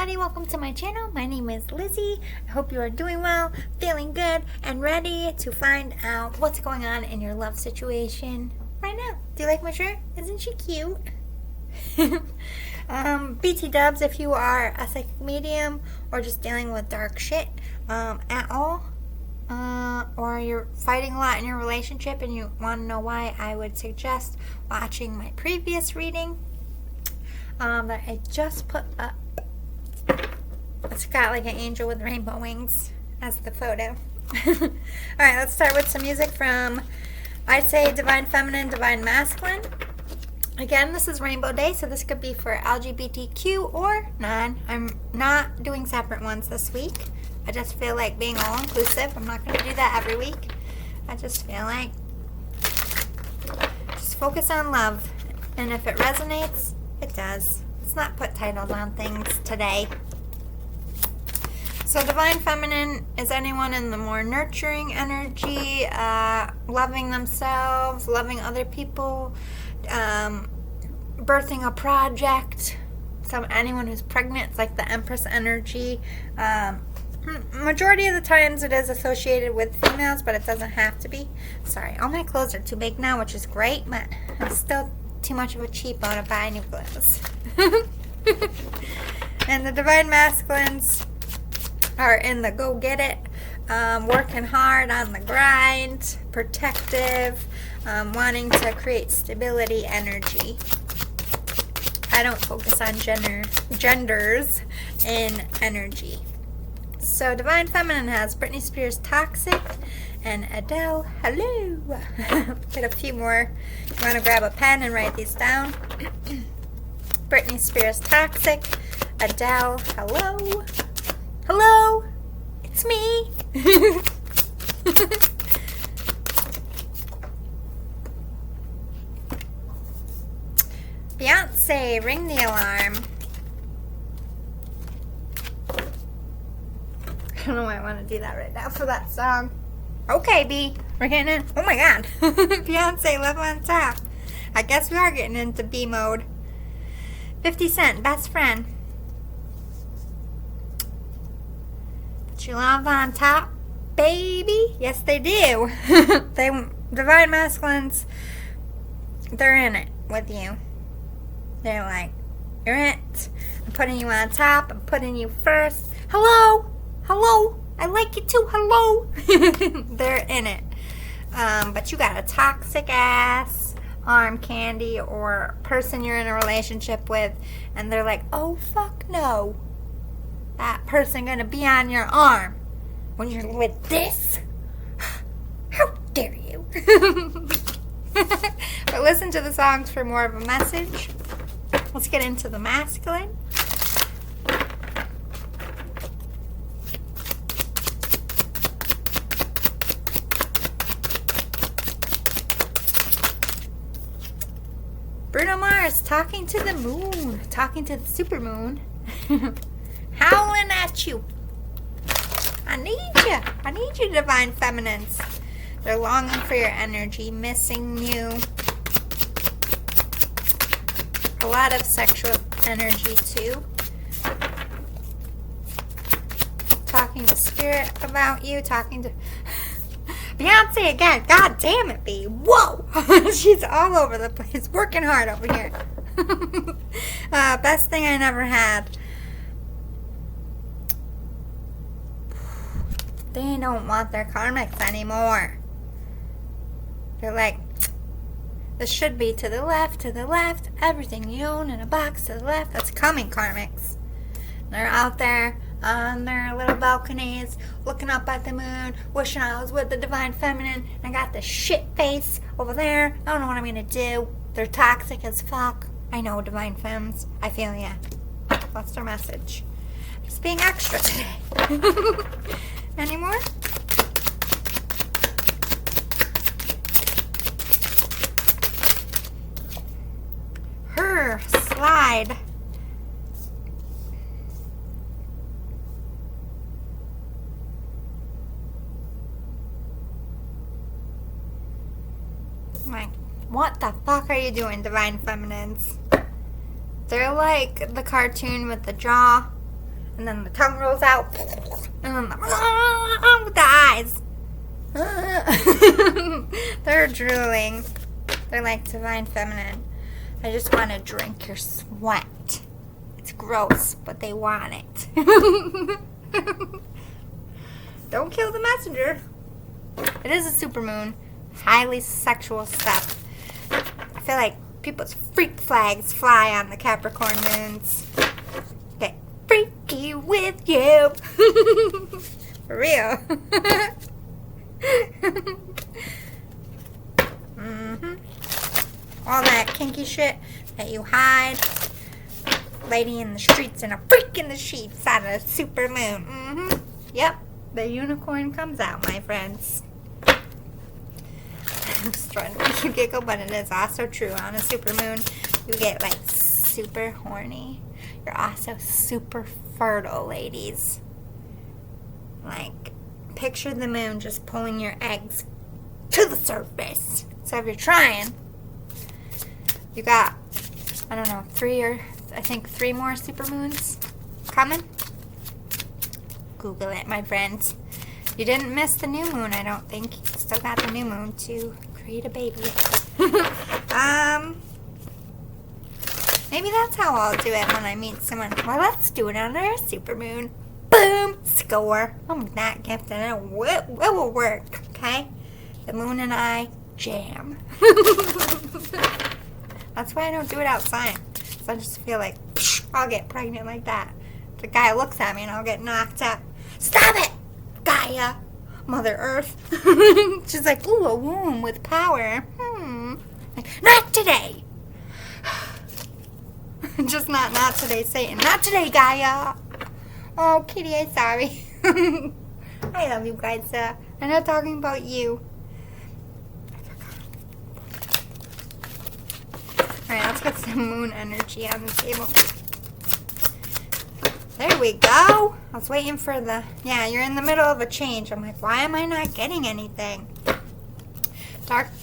everybody, welcome to my channel. My name is Lizzie. I hope you are doing well, feeling good, and ready to find out what's going on in your love situation right now. Do you like my shirt? Isn't she cute? BT dubs if you are a psychic medium or just dealing with dark shit at all, or you're fighting a lot in your relationship and you want to know why, I would suggest watching my previous reading that I just put up. It's got like an angel with rainbow wings as the photo. Alright, let's start with some music from, I'd say, Divine Feminine, Divine Masculine. Again, this is Rainbow Day, so this could be for LGBTQ or non. I'm not doing separate ones this week. I just feel like being all inclusive. I'm not going to do that every week. I just feel like just focus on love. And if it resonates, it does. Let's not put titles on things today. So Divine Feminine is anyone in the more nurturing energy, loving themselves, loving other people, birthing a project. So anyone who's pregnant, it's like the Empress energy. Majority of the times it is associated with females, but it doesn't have to be. Sorry, all my clothes are too big now, which is great, but I'm still too much of a cheapo to buy new clothes. And the Divine Masculines are in the go get it, working hard on the grind, protective, wanting to create stability energy. I don't focus on genders in energy. So Divine Feminine has Britney Spears, Toxic, and Adele, Hello. Get a few more. You want to grab a pen and write these down. Britney Spears, Toxic, Adele, Hello. Hello, it's me. Beyonce, Ring the Alarm. I don't know why I want to do that right now for that song. Okay, B, we're getting in. Oh my god. Beyonce, Love on Top. I guess we are getting into B mode. 50 Cent, Best Friend. Put your love on top, baby. Yes, they do. Divine Masculines, they're in it with you. They're like, you're it. I'm putting you on top. I'm putting you first. Hello. Hello. I like you too. Hello. They're in it. But you got a toxic ass arm candy or person you're in a relationship with, and they're like, oh, fuck no. That person gonna be on your arm when you're with this? How dare you? But listen to the songs for more of a message. Let's get into the masculine. Bruno Mars, Talking to the Moon, talking to the super moon. Howling at you. I need you. I need you, Divine Feminines. They're longing for your energy, missing you. A lot of sexual energy too. Talking to spirit about you, talking to Beyonce again. God damn it, B. Whoa. She's all over the place, working hard over here. Best thing I never had. They don't want their karmics anymore. They're like, this should be to the left, everything you own in a box to the left. That's coming, karmics. They're out there on their little balconies, looking up at the moon, wishing I was with the Divine Feminine. I got this shit face over there. I don't know what I'm going to do. They're toxic as fuck. I know, Divine Femmes. I feel ya. That's their message. Just being extra today. Any more? Her slide. Like, what the fuck are you doing, Divine Feminines? They're like the cartoon with the jaw and then the tongue rolls out, and then with the eyes. They're drooling. They're like divine feminine. I just want to drink your sweat. It's gross, but they want it. Don't kill the messenger. It is a supermoon. Highly sexual stuff. I feel like people's freak flags fly on the Capricorn moons. Get freaky with you. For real. All that kinky shit that you hide. Lady in the streets and a freak in the sheets on a super moon. Yep, the unicorn comes out, my friends. I'm just trying to make you giggle, but it is also true. On a super moon, you get like super horny. You're also super fertile, ladies. Like, picture the moon just pulling your eggs to the surface. So if you're trying, you got, I don't know, 3 more supermoons coming. Google it, my friends. You didn't miss the new moon, I don't think. You still got the new moon to create a baby. Maybe that's how I'll do it when I meet someone. Well, let's do it on our supermoon. Boom! Score. I'm that gifted. It will work, okay? The moon and I jam. That's why I don't do it outside. So I just feel like I'll get pregnant like that. The guy looks at me and I'll get knocked out. Stop it, Gaia, Mother Earth. She's like, ooh, a womb with power. Like, not today. Just not today, Satan. Not today, Gaia. Oh, Kitty, I'm sorry. I love you guys. I'm not talking about you. Alright, let's get some moon energy on the table. There we go. I was waiting for the... Yeah, you're in the middle of a change. I'm like, why am I not getting anything?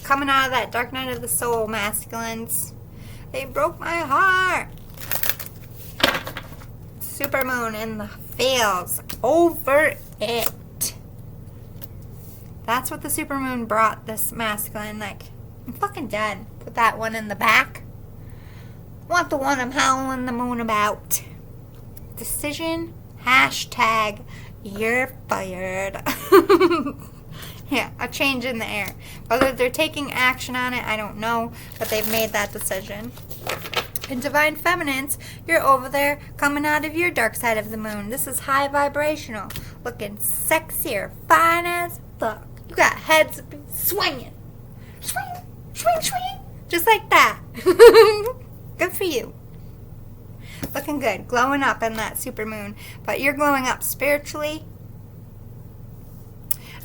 Coming out of that dark night of the soul, masculines. They broke my heart. Supermoon in the feels. Over it. That's what the supermoon brought this masculine. Like, I'm fucking dead. Put that one in the back. Want the one I'm howling the moon about. Decision. Hashtag you're fired. Yeah, a change in the air. Whether they're taking action on it, I don't know. But they've made that decision. In Divine Feminines, you're over there coming out of your dark side of the moon. This is high vibrational. Looking sexier. Fine as fuck. You got heads swinging. Swing, swing, swing. Just like that. Good for you. Looking good. Glowing up in that super moon. But you're glowing up spiritually.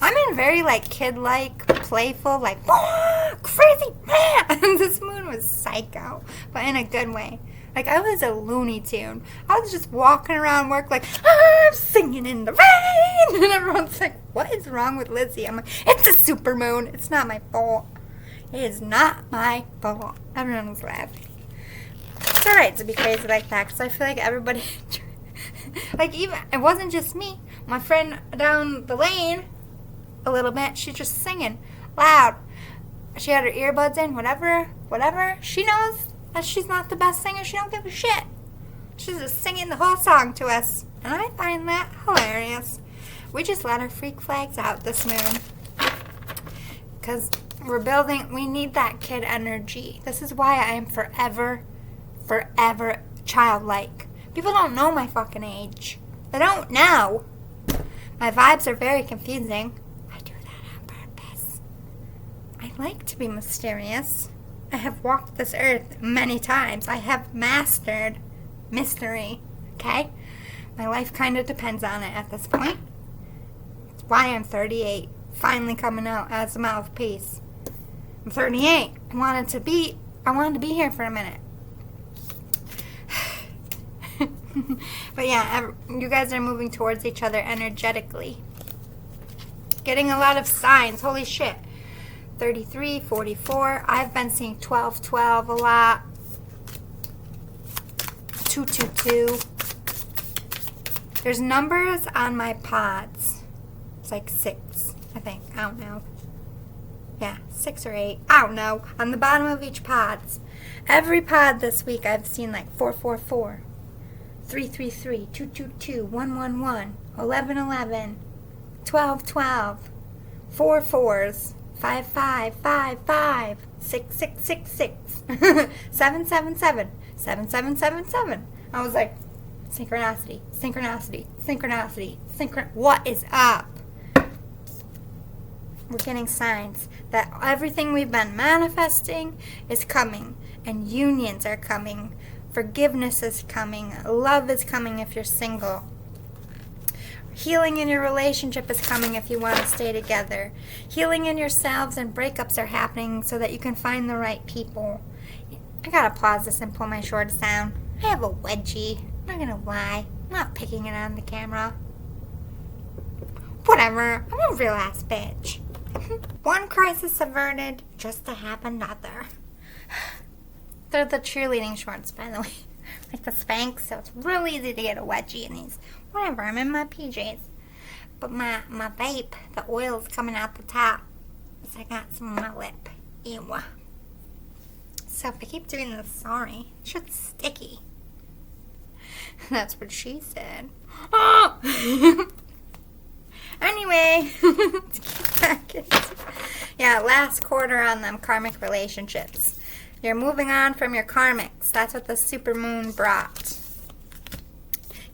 I'm in very, like, kid-like, playful, like, crazy man. This moon was psycho, but in a good way. Like, I was a Looney Tune. I was just walking around work like, I'm singing in the rain. And everyone's like, what is wrong with Lizzie? I'm like, it's a super moon. It's not my fault. It is not my fault. Everyone was laughing. It's alright to be crazy like that, because I feel like everybody, like, even, it wasn't just me. My friend down the lane, a little bit, she's just singing loud. She had her earbuds in, whatever. She knows that she's not the best singer. She don't give a shit. She's just singing the whole song to us. And I find that hilarious. We just let our freak flags out this moon. Because we need that kid energy. This is why I am forever childlike. People don't know my fucking age. They don't know. My vibes are very confusing. I like to be mysterious. I have walked this earth many times. I have mastered mystery. Okay? My life kind of depends on it at this point. That's why I'm 38. Finally coming out as a mouthpiece. I'm 38. I wanted to be here for a minute. But yeah, you guys are moving towards each other energetically. Getting a lot of signs. Holy shit. 33, 44. I've been seeing 12, 12 a lot. 2, 2, 2. There's numbers on my pods. It's like 6, I think. I don't know. Yeah, 6 or 8. I don't know. On the bottom of each pods. Every pod this week I've seen like 444, 333, 222, 111, 1111, 1212, 4 4s, 5555, 6666, 777, 7777. I was like, synchronicity, synchronicity, synchronicity, what is up? We're getting signs that everything we've been manifesting is coming, and unions are coming, forgiveness is coming, love is coming if you're single, healing in your relationship is coming if you want to stay together, healing in yourselves and breakups are happening so that you can find the right people. I gotta pause this and pull my shorts down. I have a wedgie, I'm not gonna lie, I'm not picking it on the camera. Whatever, I'm a real ass bitch. One crisis averted just to have another. They're the cheerleading shorts, by the way. Like the Spanx, so it's real easy to get a wedgie in these. Whatever, I'm in my PJs. But my vape, the oil's coming out the top. So I got some on my lip. Ew. So if I keep doing this, sorry. It's just sticky. That's what she said. Oh! Anyway, let's get back into, yeah, last quarter on them karmic relationships. You're moving on from your karmics. That's what the super moon brought.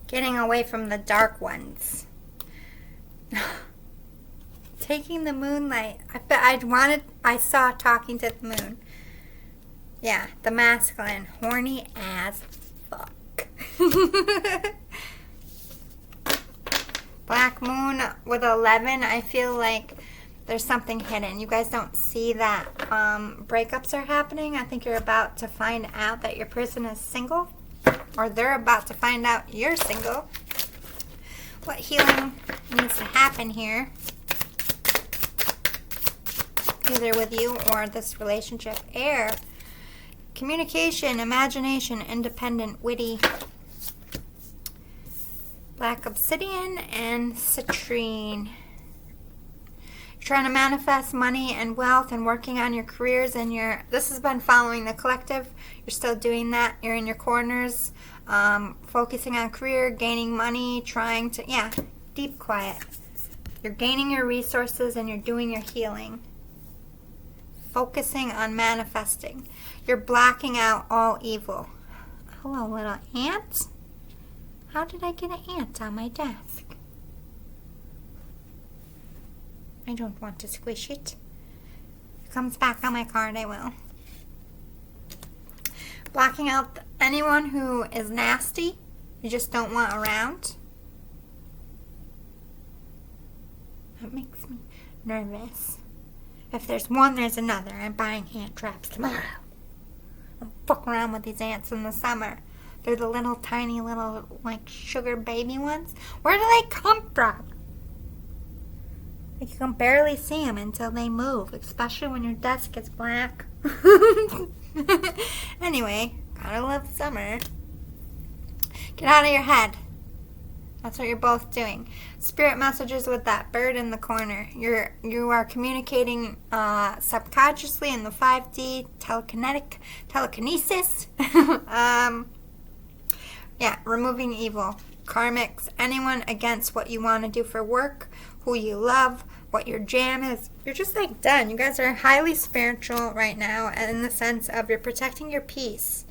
Getting away from the dark ones. Taking the moonlight. I saw talking to the moon. Yeah, the masculine. Horny as fuck. Black moon with 11, I feel like there's something hidden. You guys don't see that breakups are happening. I think you're about to find out that your person is single, or they're about to find out you're single. What healing needs to happen here, either with you or this relationship? Air, communication, imagination, independent, witty. Black obsidian and citrine. You're trying to manifest money and wealth and working on your careers, and this has been following the collective. You're still doing that. You're in your corners, focusing on career, gaining money, trying to, yeah, deep quiet. You're gaining your resources and you're doing your healing. Focusing on manifesting. You're blocking out all evil. Hello, little ant. How did I get an ant on my desk? I don't want to squish it. If it comes back on my card, I will. Blocking out anyone who is nasty, you just don't want around. That makes me nervous. If there's one, there's another. I'm buying ant traps tomorrow. I'll fuck around with these ants in the summer. They're the little tiny little like sugar baby ones. Where do they come from? Like you can barely see them until they move, especially when your desk is black. Anyway, gotta love summer. Get out of your head. That's what you're both doing. Spirit messages with that bird in the corner. You are communicating subconsciously in the 5D telekinesis. Yeah, removing evil. Karmics, anyone against what you want to do for work, who you love, what your jam is. You're just like done. You guys are highly spiritual right now in the sense of you're protecting your peace.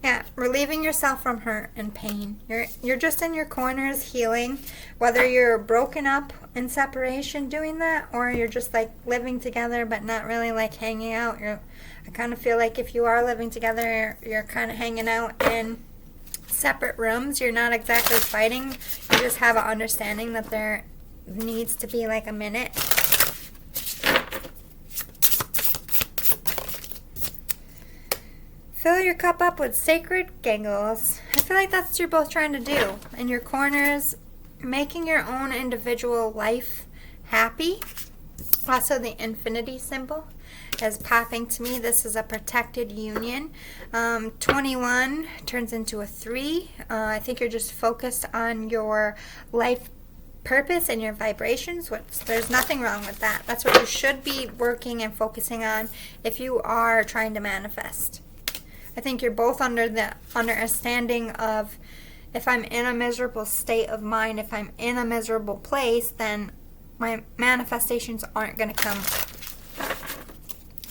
Yeah, relieving yourself from hurt and pain. You're just in your corners healing, whether you're broken up in separation doing that, or you're just like living together but not really like hanging out. I kind of feel like if you are living together, you're kind of hanging out in separate rooms. You're not exactly fighting. You just have an understanding that there needs to be like a minute. Fill your cup up with sacred giggles. I feel like that's what you're both trying to do. In your corners, making your own individual life happy. Also the infinity symbol. is popping to me. This is a protected union. 21 turns into a 3. I think you're just focused on your life purpose and your vibrations, which there's nothing wrong with that. That's what you should be working and focusing on if you are trying to manifest. I think you're both under the understanding of, if I'm in a miserable state of mind, if I'm in a miserable place, then my manifestations aren't going to come.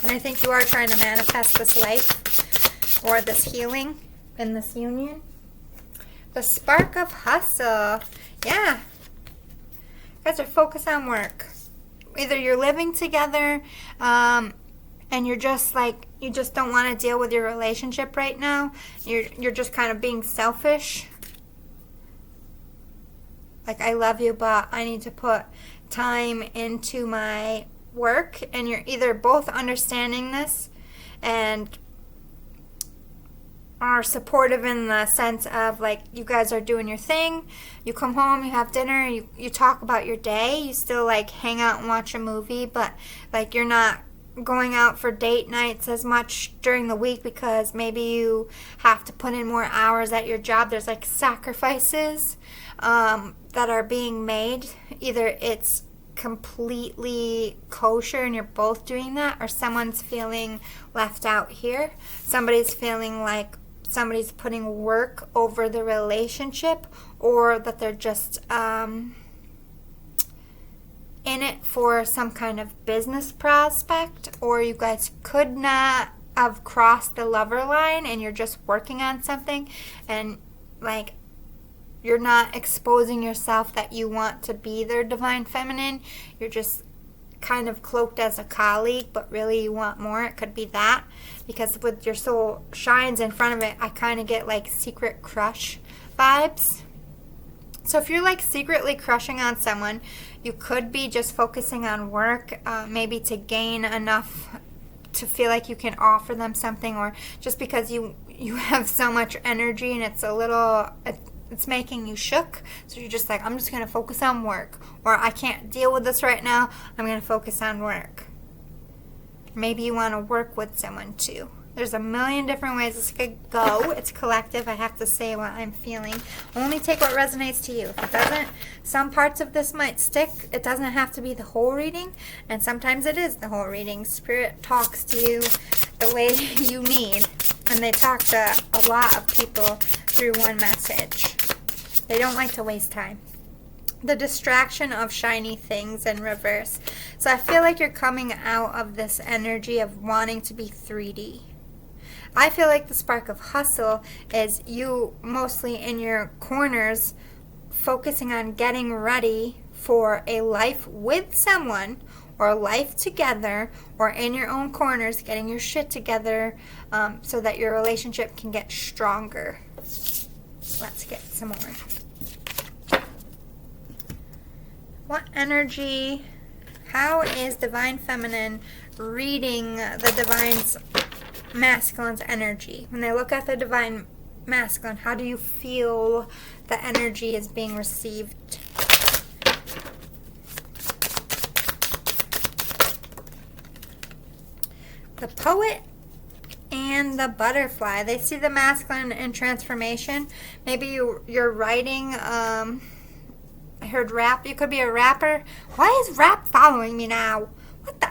And I think you are trying to manifest this life or this healing in this union. The spark of hustle. Yeah. You guys are focused on work. Either you're living together and you're just like, you just don't want to deal with your relationship right now. You're just kind of being selfish. Like, I love you, but I need to put time into my work. And you're either both understanding this and are supportive in the sense of, like, you guys are doing your thing. You come home, you have dinner, you talk about your day. You still, like, hang out and watch a movie, but, like, you're not going out for date nights as much during the week because maybe you have to put in more hours at your job. There's, like, sacrifices that are being made. Either it's completely kosher and you're both doing that, or someone's feeling left out here. Somebody's feeling like somebody's putting work over the relationship, or that they're just in it for some kind of business prospect, or you guys could not have crossed the lover line and you're just working on something and, like, you're not exposing yourself that you want to be their divine feminine. You're just kind of cloaked as a colleague, but really you want more. It could be that, because with your soul shines in front of it, I kind of get like secret crush vibes. So if you're like secretly crushing on someone, you could be just focusing on work, maybe to gain enough to feel like you can offer them something, or just because you have so much energy and it's making you shook. So you're just like, I'm just going to focus on work. Or I can't deal with this right now. I'm going to focus on work. Maybe you want to work with someone too. There's a million different ways this could go. It's collective. I have to say what I'm feeling. Only take what resonates to you. If it doesn't, some parts of this might stick. It doesn't have to be the whole reading. And sometimes it is the whole reading. Spirit talks to you the way you need. And they talk to a lot of people through one message. They don't like to waste time. The distraction of shiny things in reverse. So I feel like you're coming out of this energy of wanting to be 3D. I feel like the spark of hustle is you mostly in your corners focusing on getting ready for a life with someone, or a life together, or in your own corners getting your shit together, so that your relationship can get stronger. Let's get some more. What energy, how is Divine Feminine reading the Divine's Masculine's energy? When they look at the Divine Masculine, how do you feel the energy is being received? The Poet and the Butterfly. They see the masculine in transformation. Maybe you're writing, I heard rap. You could be a rapper. Why is rap following me now? What the?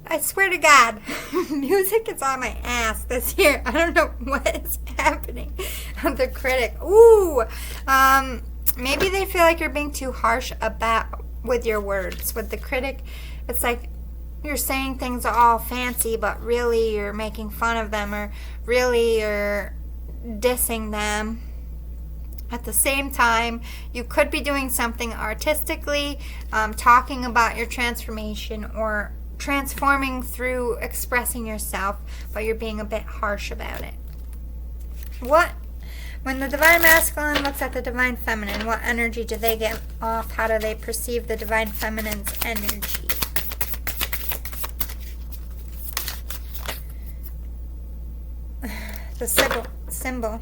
I swear to God. Music is on my ass this year. I don't know what is happening. The critic. Ooh. Maybe they feel like you're being too harsh with your words. With the critic, it's like you're saying things all fancy, but really you're making fun of them, or really you're dissing them. At the same time, you could be doing something artistically, talking about your transformation, or transforming through expressing yourself, but you're being a bit harsh about it. When the Divine Masculine looks at the Divine Feminine, what energy do they get off? How do they perceive the Divine Feminine's energy? The symbol.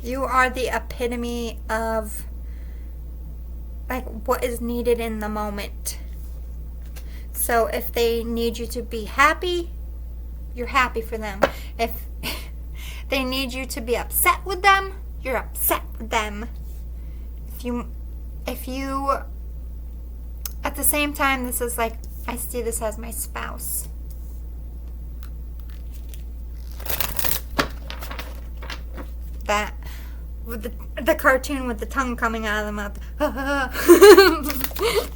You are the epitome of like what is needed in the moment. So if they need you to be happy, you're happy for them. If they need you to be upset with them, you're upset with them. If you, at the same time, this is like, I see this as my spouse. That, with the cartoon with the tongue coming out of the mouth.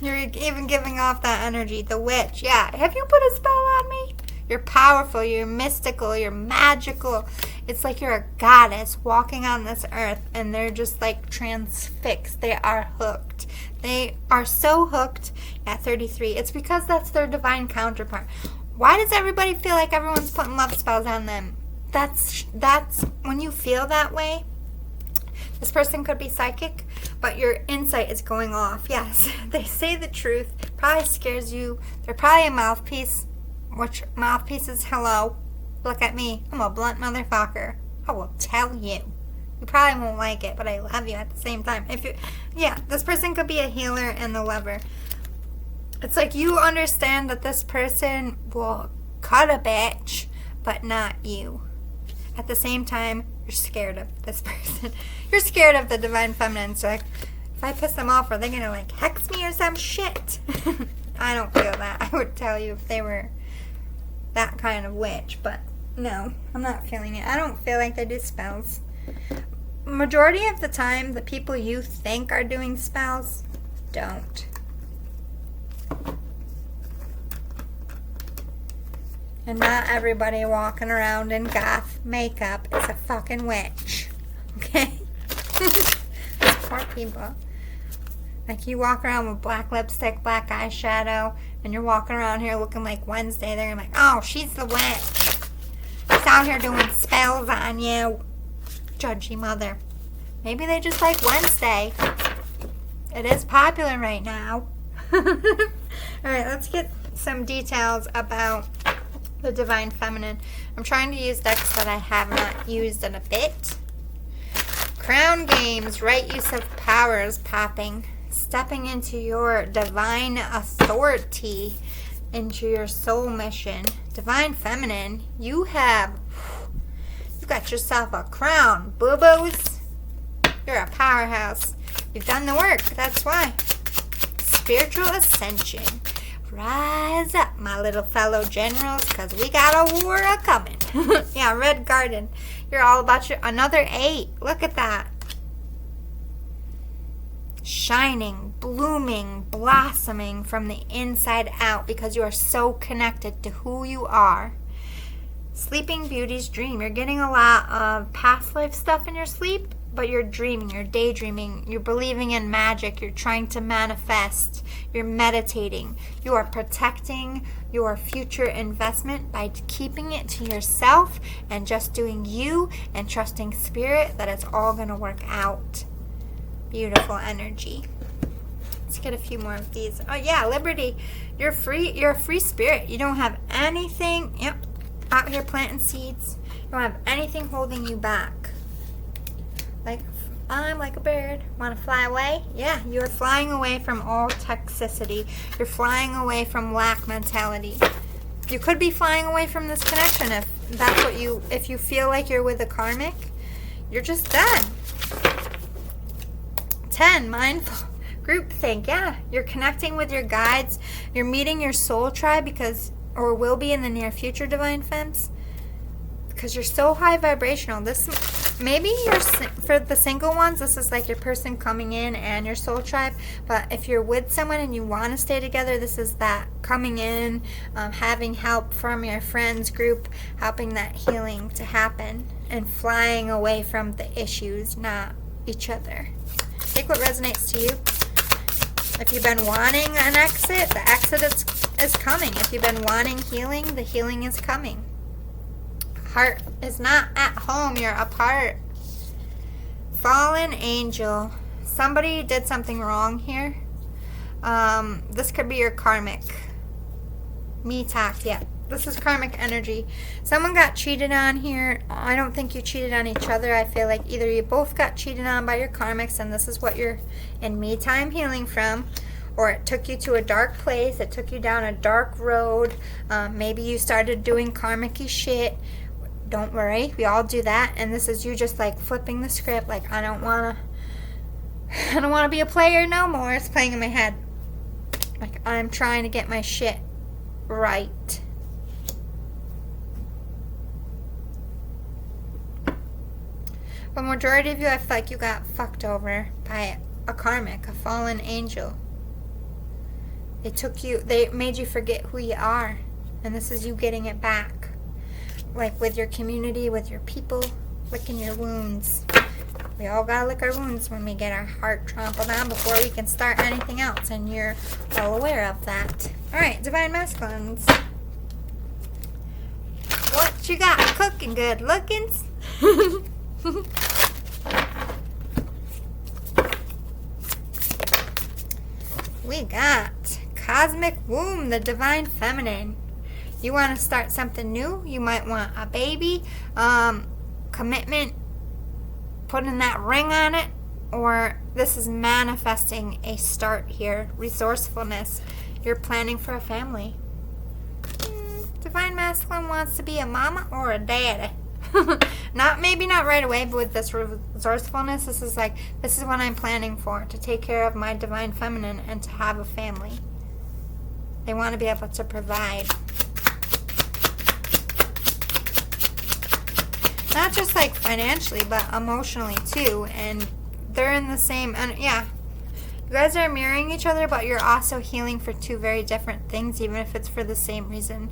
You're even giving off that energy. The witch. Yeah. Have you put a spell on me? You're powerful. You're mystical. You're magical. It's like you're a goddess walking on this earth, and they're just like transfixed. They are hooked. They are so hooked at 33. It's because that's their divine counterpart. Why does everybody feel like everyone's putting love spells on them? That's when you feel that way. This person could be psychic, but your insight is going off. Yes, they say the truth. Probably scares you. They're probably a mouthpiece. Which mouthpiece is hello? Look at me. I'm a blunt motherfucker. I will tell you. You probably won't like it, but I love you at the same time. This person could be a healer and the lover. It's like you understand that this person will cut a bitch, but not you. At the same time, you're scared of this person. You're scared of the divine feminine. So like, if I piss them off, are they going to like hex me or some shit? I don't feel that. I would tell you if they were that kind of witch. But no, I'm not feeling it. I don't feel like they do spells. Majority of the time, the people you think are doing spells don't. And not everybody walking around in goth makeup is a fucking witch. Okay? Those poor people. Like you walk around with black lipstick, black eyeshadow, and you're walking around here looking like Wednesday. They're like, oh, she's the witch. She's out here doing spells on you. Judgy mother. Maybe they just like Wednesday. It is popular right now. Alright, let's get some details about the divine feminine. I'm trying to use decks that I have not used in a bit. Crown games, right use of power is popping. Stepping into your divine authority, into your soul mission. Divine feminine, you got yourself a crown, boo-boos. You're a powerhouse. You've done the work, that's why. Spiritual ascension. Rise up, my little fellow generals, because we got a war a-coming. Yeah, Red Garden. You're all about another 8. Look at that. Shining, blooming, blossoming from the inside out because you are so connected to who you are. Sleeping Beauty's dream. You're getting a lot of past life stuff in your sleep, but you're dreaming, you're daydreaming, you're believing in magic, you're trying to manifest, you're meditating, you are protecting your future investment by keeping it to yourself and just doing you and trusting spirit that it's all going to work out. Beautiful energy. Let's get a few more of these. Oh yeah, Liberty. You're free. You're a free spirit. You don't have anything. Yep. Out here planting seeds. You don't have anything holding you back. Like, I'm like a bird. Want to fly away? Yeah, you're flying away from all toxicity. You're flying away from lack mentality. You could be flying away from this connection if that's what if you feel like you're with a karmic. You're just done. 10, mindful groupthink. Yeah, you're connecting with your guides. You're meeting your soul tribe or will be in the near future, divine femmes, because you're so high vibrational. Maybe for the single ones, this is like your person coming in and your soul tribe. But if you're with someone and you want to stay together, this is that coming in, having help from your friends group, helping that healing to happen, and flying away from the issues, not each other. Take what resonates to you. If you've been wanting an exit, the exit is coming. If you've been wanting healing, the healing is coming. Heart is not at home. You're apart. Fallen angel. Somebody did something wrong here. This could be your karmic. Yeah. This is karmic energy. Someone got cheated on here. I don't think you cheated on each other. I feel like either you both got cheated on by your karmics and this is what you're in me time healing from, or it took you to a dark place, it took you down a dark road, maybe you started doing karmic-y shit. Don't worry, we all do that, and this is you just like flipping the script, like I don't wanna be a player no more. It's playing in my head. Like I'm trying to get my shit right. But majority of you, I feel like you got fucked over by a karmic, a fallen angel. They made you forget who you are, and this is you getting it back. Like with your community, with your people, licking your wounds. We all gotta lick our wounds when we get our heart trampled on before we can start anything else, and you're well aware of that. Alright, Divine Masculines. What you got cooking, good lookings? We got Cosmic Womb, the Divine Feminine. You want to start something new? You might want a baby, commitment, putting that ring on it, or this is manifesting a start here. Resourcefulness. You're planning for a family. Divine Masculine wants to be a mama or a daddy. Maybe not right away, but with this resourcefulness, this is what I'm planning for, to take care of my Divine Feminine and to have a family. They want to be able to provide. Not just like financially, but emotionally too. And they're in the same, yeah. You guys are mirroring each other, but you're also healing for two very different things, even if it's for the same reason.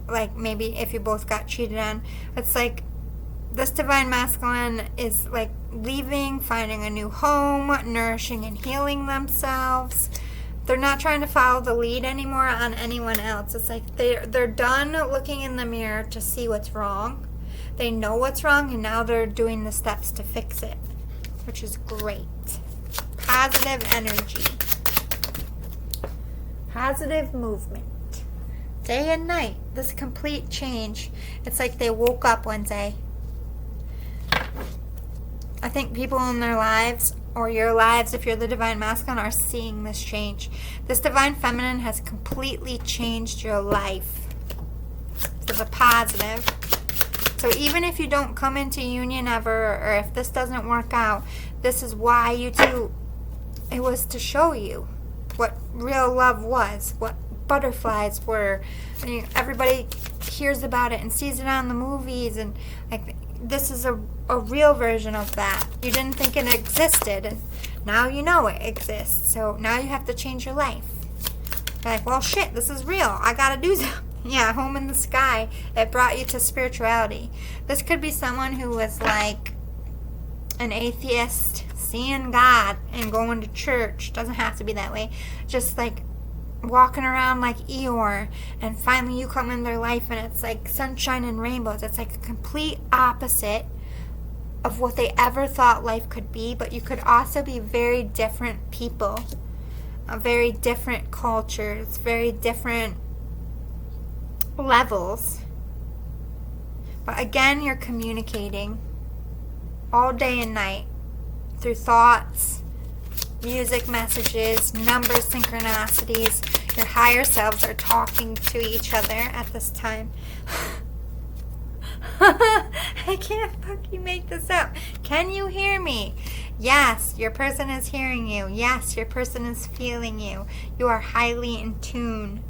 Like maybe if you both got cheated on. It's like this Divine Masculine is like leaving, finding a new home, nourishing and healing themselves. They're not trying to follow the lead anymore on anyone else. It's like they're done looking in the mirror to see what's wrong. They know what's wrong, and now they're doing the steps to fix it, which is great. Positive energy. Positive movement. Day and night. This complete change. It's like they woke up one day. I think people in their lives, or your lives if you're the Divine Masculine, are seeing this change. This Divine Feminine has completely changed your life for the positive. So even if you don't come into union ever, or if this doesn't work out, this is why you two, it was to show you what real love was, what butterflies were. I mean, everybody hears about it and sees it on the movies, and like this is a real version of that. You didn't think it existed, and now you know it exists. So now you have to change your life. You're like, well, shit, this is real. I gotta do something. Yeah, home in the sky. It brought you to spirituality. This could be someone who was like an atheist, seeing God and going to church. Doesn't have to be that way. Just like walking around like Eeyore, and finally you come in their life and it's like sunshine and rainbows. It's like a complete opposite of what they ever thought life could be, but you could also be very different people, very different cultures, very different levels. But again, you're communicating all day and night through thoughts, music messages, numbers, synchronicities. Your higher selves are talking to each other at this time. I can't fucking make this up. Can you hear me? Yes, your person is hearing you. Yes, your person is feeling you. You are highly in tune.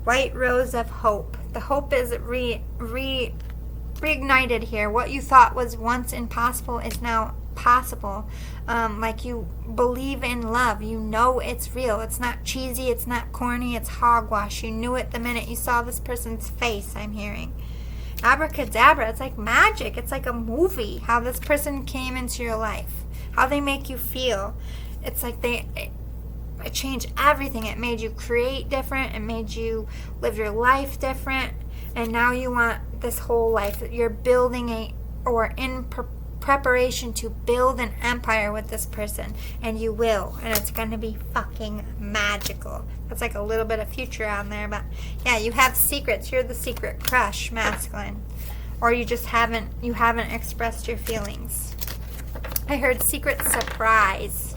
White rose of hope. The hope is reignited here. What you thought was once impossible is now possible. Like you believe in love. You know it's real. It's not cheesy. It's not corny. It's hogwash. You knew it the minute you saw this person's face, I'm hearing. Abracadabra. It's like magic. It's like a movie. How this person came into your life. How they make you feel. It's like it changed everything. It made you create different. It made you live your life different. And now you want this whole life. You're building in preparation to build an empire with this person. And you will. And it's going to be fucking magical. That's like a little bit of future on there. But yeah, you have secrets. You're the secret crush, masculine. Or you just haven't expressed your feelings. I heard secret surprise.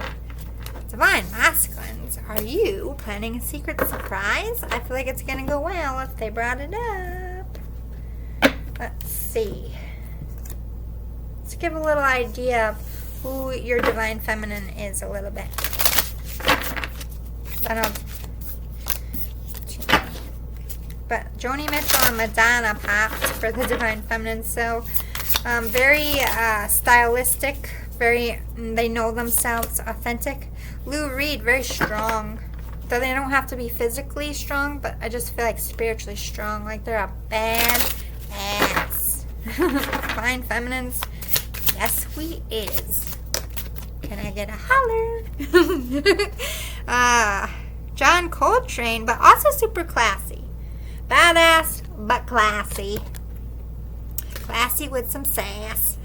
Divine Masculines, are you planning a secret surprise? I feel like it's going to go well if they brought it up. Let's see. Let's give a little idea of who your Divine Feminine is a little bit. But Joni Mitchell and Madonna popped for the Divine Feminine. So very stylistic, they know themselves, authentic. Lou Reed, very strong. Though they don't have to be physically strong, but I just feel like spiritually strong. Like they're a bad ass. Divine Feminines, yes we is. Can I get a holler? John Coltrane, but also super classy. Badass, but classy. Classy with some sass.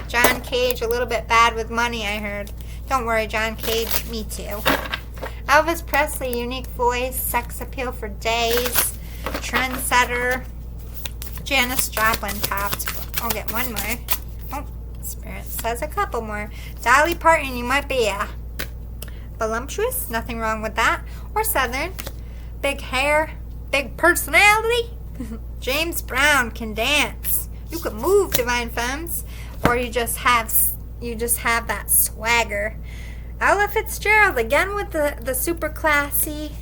John Cage, a little bit bad with money, I heard. Don't worry, John Cage, me too. Elvis Presley, unique voice, sex appeal for days, trendsetter. Janis Joplin topped. I'll get one more. Oh, Spirit says a couple more. Dolly Parton, you might be a voluptuous, nothing wrong with that. Or Southern, big hair, big personality. James Brown can dance. You can move, Divine Femmes. Or you just have that swagger. Ella Fitzgerald, again with the super classy,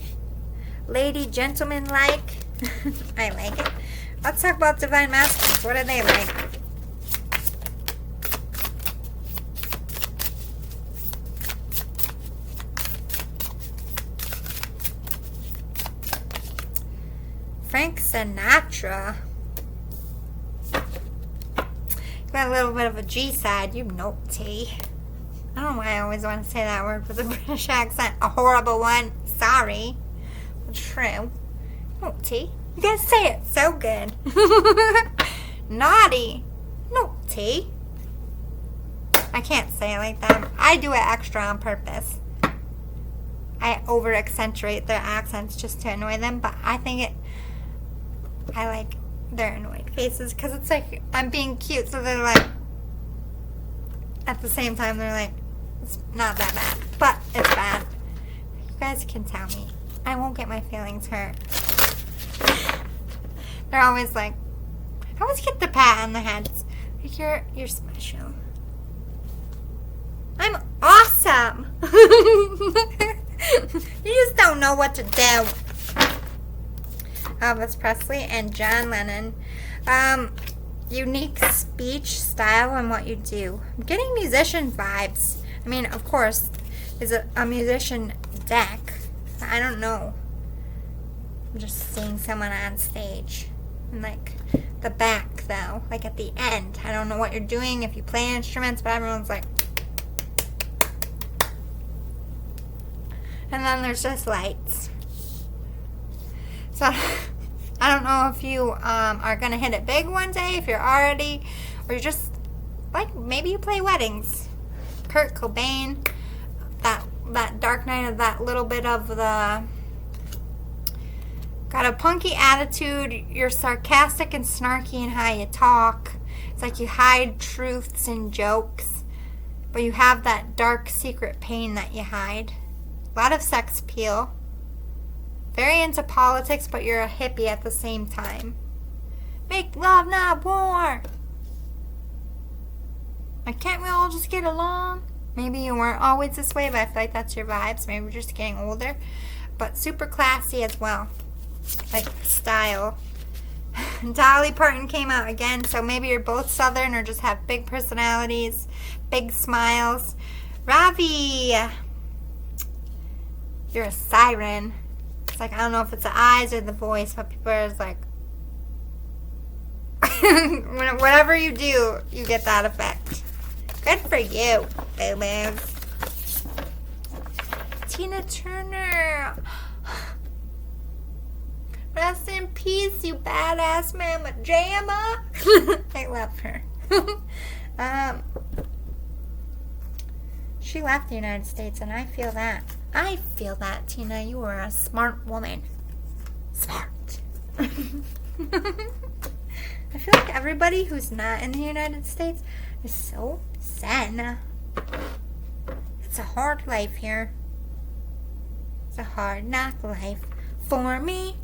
lady, gentleman-like. I like it. Let's talk about Divine Masculines. What are they like? Frank Sinatra. Got a little bit of a G side, you naughty. I don't know why I always want to say that word with a British accent. A horrible one. Sorry. True. Naughty. You guys say it so good. Naughty. Naughty. I can't say it like that. I do it extra on purpose. I over accentuate their accents just to annoy them, but I think I like their annoyed faces because it's like I'm being cute, so they're like, at the same time they're like, it's not that bad, but it's bad. You guys can tell me. I won't get my feelings hurt. They're always like, I always get the pat on the head. Like, you're special. I'm awesome. You just don't know what to do. Elvis Presley and John Lennon. Unique speech, style, and what you do. I'm getting musician vibes. I mean, of course, is a musician deck. I don't know. I'm just seeing someone on stage. And like the back, though. Like at the end. I don't know what you're doing if you play instruments, but everyone's like. And then there's just lights. So, I don't know if you are going to hit it big one day, if you're already, or you're just, like, maybe you play weddings. Kurt Cobain, that Dark Knight of that little bit of the, got a punky attitude, you're sarcastic and snarky in how you talk. It's like you hide truths and jokes, but you have that dark secret pain that you hide. A lot of sex appeal. Very into politics, but you're a hippie at the same time. Make love, not war. Like, can't we all just get along? Maybe you weren't always this way, but I feel like that's your vibes. Maybe you're just getting older. But super classy as well. Like, style. Dolly Parton came out again, so maybe you're both Southern or just have big personalities, big smiles. Ravi, you're a siren. It's like, I don't know if it's the eyes or the voice, but people are just like, whatever you do, you get that effect. Good for you, boo-boos. Tina Turner. Rest in peace, you badass mama jamma. I love her. She left the United States, and I feel that. I feel that, Tina. You are a smart woman. Smart. I feel like everybody who's not in the United States is so zen. It's It's a hard life here. It's a hard knock life for me.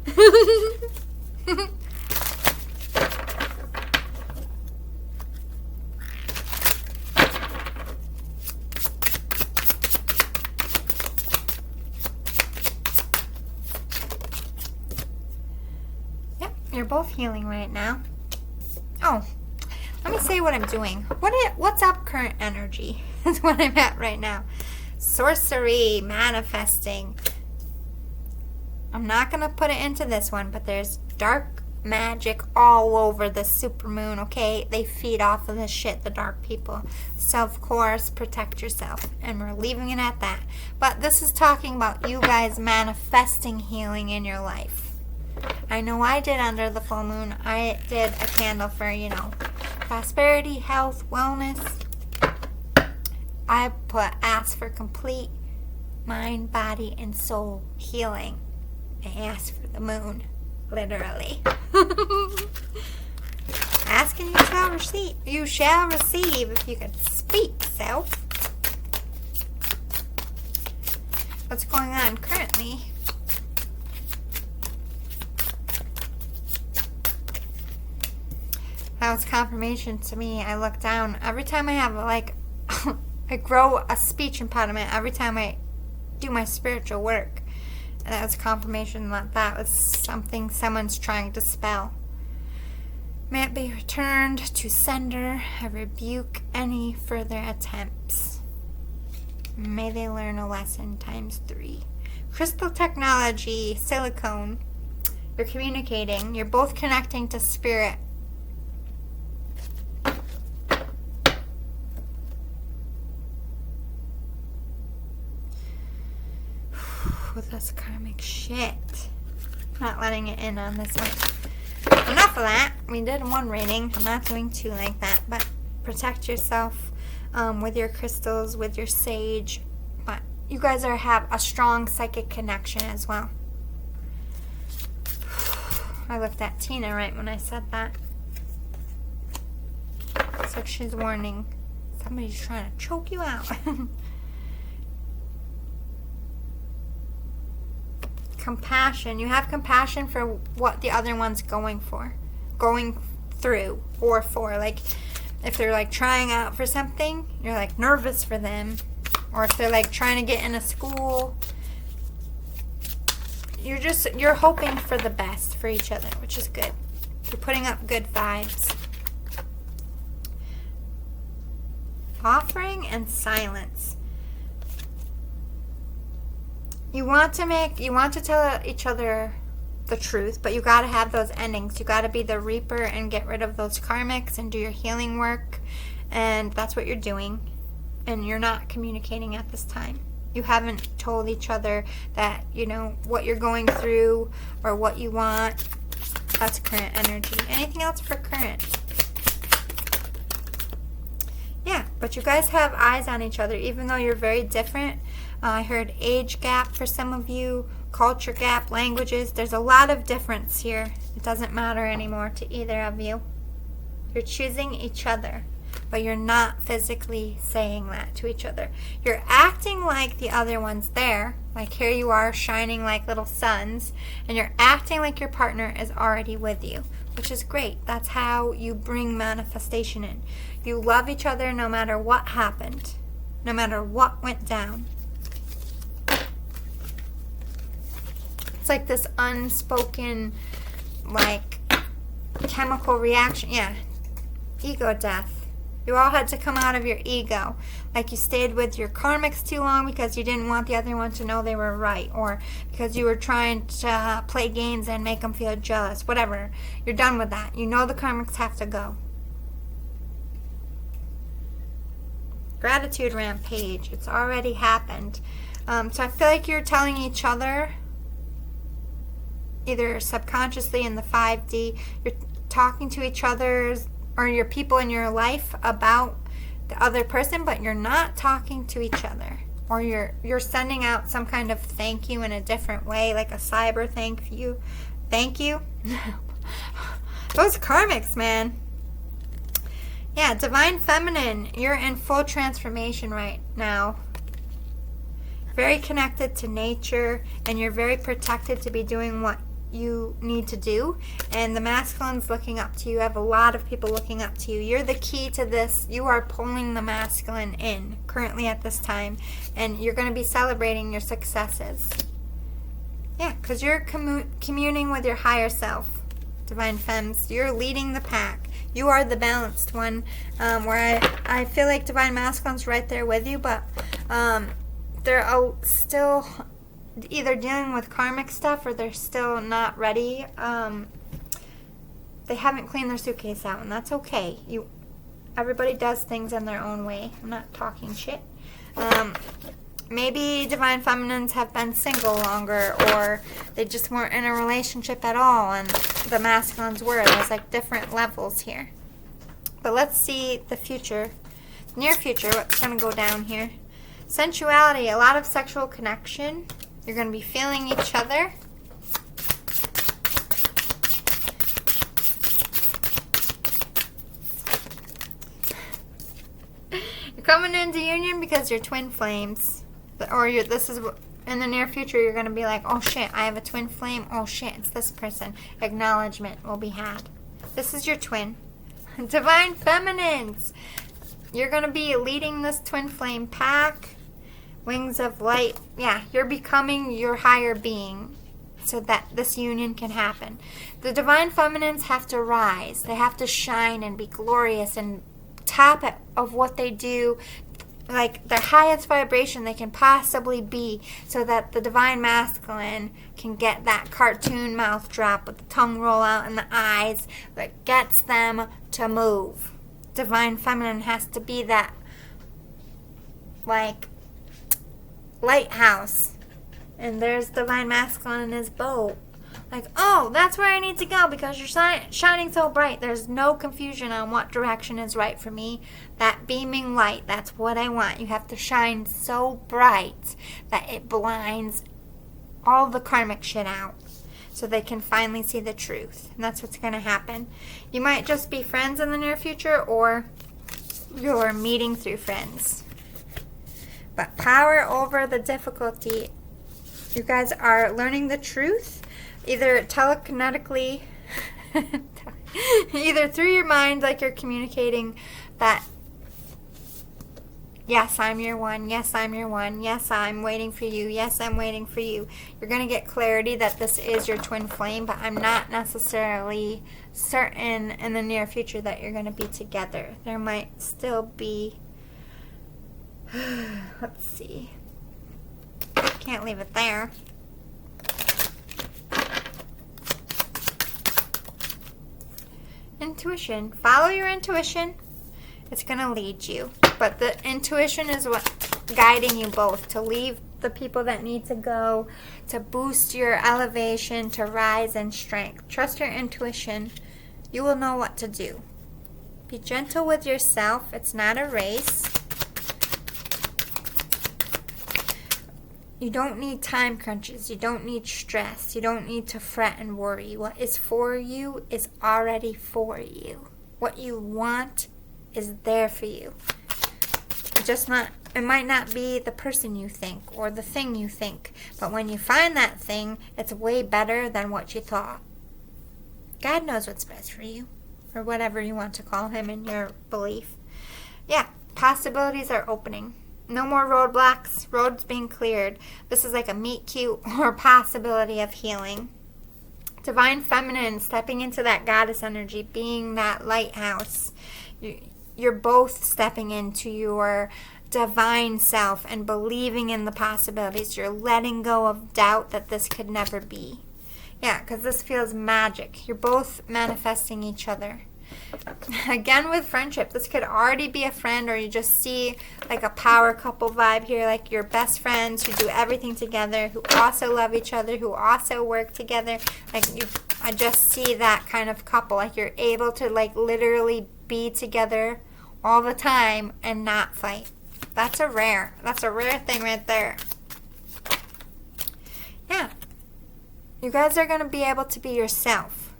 Yep, you're both healing right now. Oh, let me say what I'm doing. What's up, current energy? That's what I'm at right now. Sorcery, manifesting. I'm not going to put it into this one, but there's dark magic all over the supermoon, okay? They feed off of this shit, the dark people. So, of course, protect yourself. And we're leaving it at that. But this is talking about you guys manifesting healing in your life. I know I did under the full moon. I did a candle for, prosperity, health, wellness. I asked for complete mind, body, and soul healing. I asked for the moon, literally. Ask and you shall receive. You shall receive if you could speak, self. What's going on currently? That was confirmation to me. I look down. Every time I have, I grow a speech impediment every time I do my spiritual work. And that was confirmation that was something someone's trying to spell. May it be returned to sender. I rebuke any further attempts. May they learn a lesson ×3. Crystal technology, silicone. You're communicating. You're both connecting to spirit. With this karmic shit. Not letting it in on this one. Enough of that. We did one reading. I'm not doing two like that. But protect yourself with your crystals, with your sage. But you guys have a strong psychic connection as well. I looked at Tina right when I said that. So she's warning. Somebody's trying to choke you out. Compassion. You have compassion for what the other one's going through, or for. Like, if they're trying out for something, you're nervous for them. Or if they're trying to get into school, you're hoping for the best for each other, which is good. You're putting up good vibes. Offering and silence. You want to tell each other the truth, but you got to have those endings. You got to be the reaper and get rid of those karmics and do your healing work. And that's what you're doing. And you're not communicating at this time. You haven't told each other that, what you're going through or what you want. That's current energy. Anything else for current? Yeah, but you guys have eyes on each other, even though you're very different. I heard age gap for some of you, culture gap, languages. There's a lot of difference here. It doesn't matter anymore to either of you. You're choosing each other, but you're not physically saying that to each other. You're acting like the other one's there. Like here you are shining like little suns, and you're acting like your partner is already with you, which is great. That's how you bring manifestation in. You love each other no matter what happened, no matter what went down. It's like this unspoken, chemical reaction. Yeah, ego death. You all had to come out of your ego. Like you stayed with your karmics too long because you didn't want the other one to know they were right. Or because you were trying to play games and make them feel jealous. Whatever. You're done with that. You know the karmics have to go. Gratitude rampage. It's already happened. So I feel like you're telling each other, either subconsciously in the 5D, you're talking to each other or your people in your life about the other person, but you're not talking to each other. Or you're sending out some kind of thank you in a different way, like a cyber thank you. Thank you. Those karmics, man. Yeah, divine feminine, you're in full transformation right now. very connected to nature, and you're very protected to be doing what you need to do. And the masculine's looking up to you. You have a lot of people looking up to you. You're the key to this. You are pulling the masculine in currently at this time, and you're going to be celebrating your successes. Yeah, because you're communing with your higher self, Divine Femmes. You're leading the pack. You are the balanced one, where I feel like Divine Masculine's right there with you, but they're still either dealing with karmic stuff or they're still not ready. They haven't cleaned their suitcase out, and that's okay. Everybody does things in their own way. I'm not talking shit. Maybe Divine Feminines have been single longer, or they just weren't in a relationship at all, and the masculines were. There's like different levels here. But let's see the future, near future, what's going to go down here. Sensuality, a lot of sexual connection. You're going to be feeling each other. You're coming into union because you're twin flames. Or this is in the near future, you're going to be like, oh shit, I have a twin flame. Oh shit, it's this person. Acknowledgement will be had. This is your twin. Divine Feminines. You're going to be leading this twin flame pack. Wings of light. Yeah, you're becoming your higher being so that this union can happen. The Divine Feminines have to rise. They have to shine and be glorious and top of what they do, like their highest vibration they can possibly be, so that the Divine Masculine can get that cartoon mouth drop with the tongue roll out and the eyes that gets them to move. Divine Feminine has to be that, like, lighthouse. And there's Divine Masculine in his boat. Like, oh, that's where I need to go because you're shining so bright. There's no confusion on what direction is right for me. That beaming light, that's what I want. You have to shine so bright that it blinds all the karmic shit out so they can finally see the truth. And that's what's going to happen. You might just be friends in the near future, or you're meeting through friends. But power over the difficulty. You guys are learning the truth. Either telekinetically, either through your mind, like you're communicating that, yes, I'm your one, yes, I'm your one, yes, I'm waiting for you, yes, I'm waiting for you. You're going to get clarity that this is your twin flame, but I'm not necessarily certain in the near future that you're going to be together. There might still be, let's see, can't leave it there. Intuition. Follow your intuition. It's going to lead you. But the intuition is what's guiding you both to leave the people that need to go, to boost your elevation, to rise in strength. Trust your intuition. You will know what to do. Be gentle with yourself. It's not a race. You don't need time crunches. You don't need stress. You don't need to fret and worry. What is for you is already for you. What you want is there for you. It might not be the person you think or the thing you think, but when you find that thing, it's way better than what you thought. God knows what's best for you, or whatever you want to call him in your belief. Yeah, possibilities are opening. No more roadblocks, roads being cleared. This is like a meet cute or possibility of healing. Divine Feminine, stepping into that goddess energy, being that lighthouse. You're both stepping into your divine self and believing in the possibilities. You're letting go of doubt that this could never be. Yeah, because this feels magic. You're both manifesting each other. Again, with friendship, this could already be a friend, or you just see like a power couple vibe here, like your best friends who do everything together, who also love each other, who also work together. I just see that kind of couple, like you're able to like literally be together all the time and not fight. That's a rare thing right there. Yeah, you guys are going to be able to be yourself.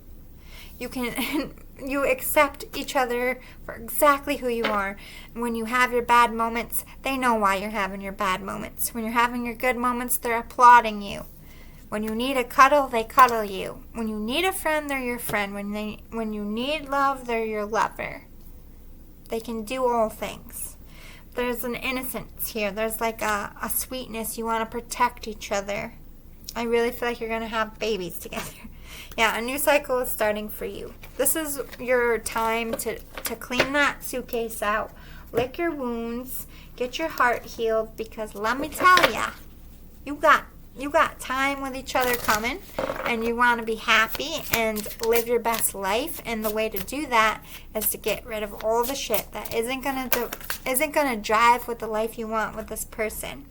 You can you accept each other for exactly who you are. When you have your bad moments, they know why you're having your bad moments. When you're having your good moments, they're applauding you. When you need a cuddle, they cuddle you. When you need a friend, they're your friend. When you need love, they're your lover. They can do all things. There's an innocence here. There's like a sweetness. You want to protect each other. I really feel like you're going to have babies together. Yeah, a new cycle is starting for you. This is your time to clean that suitcase out, lick your wounds, get your heart healed, because let me tell ya, you got time with each other coming, and you want to be happy and live your best life, and the way to do that is to get rid of all the shit that isn't gonna jive with the life you want with this person.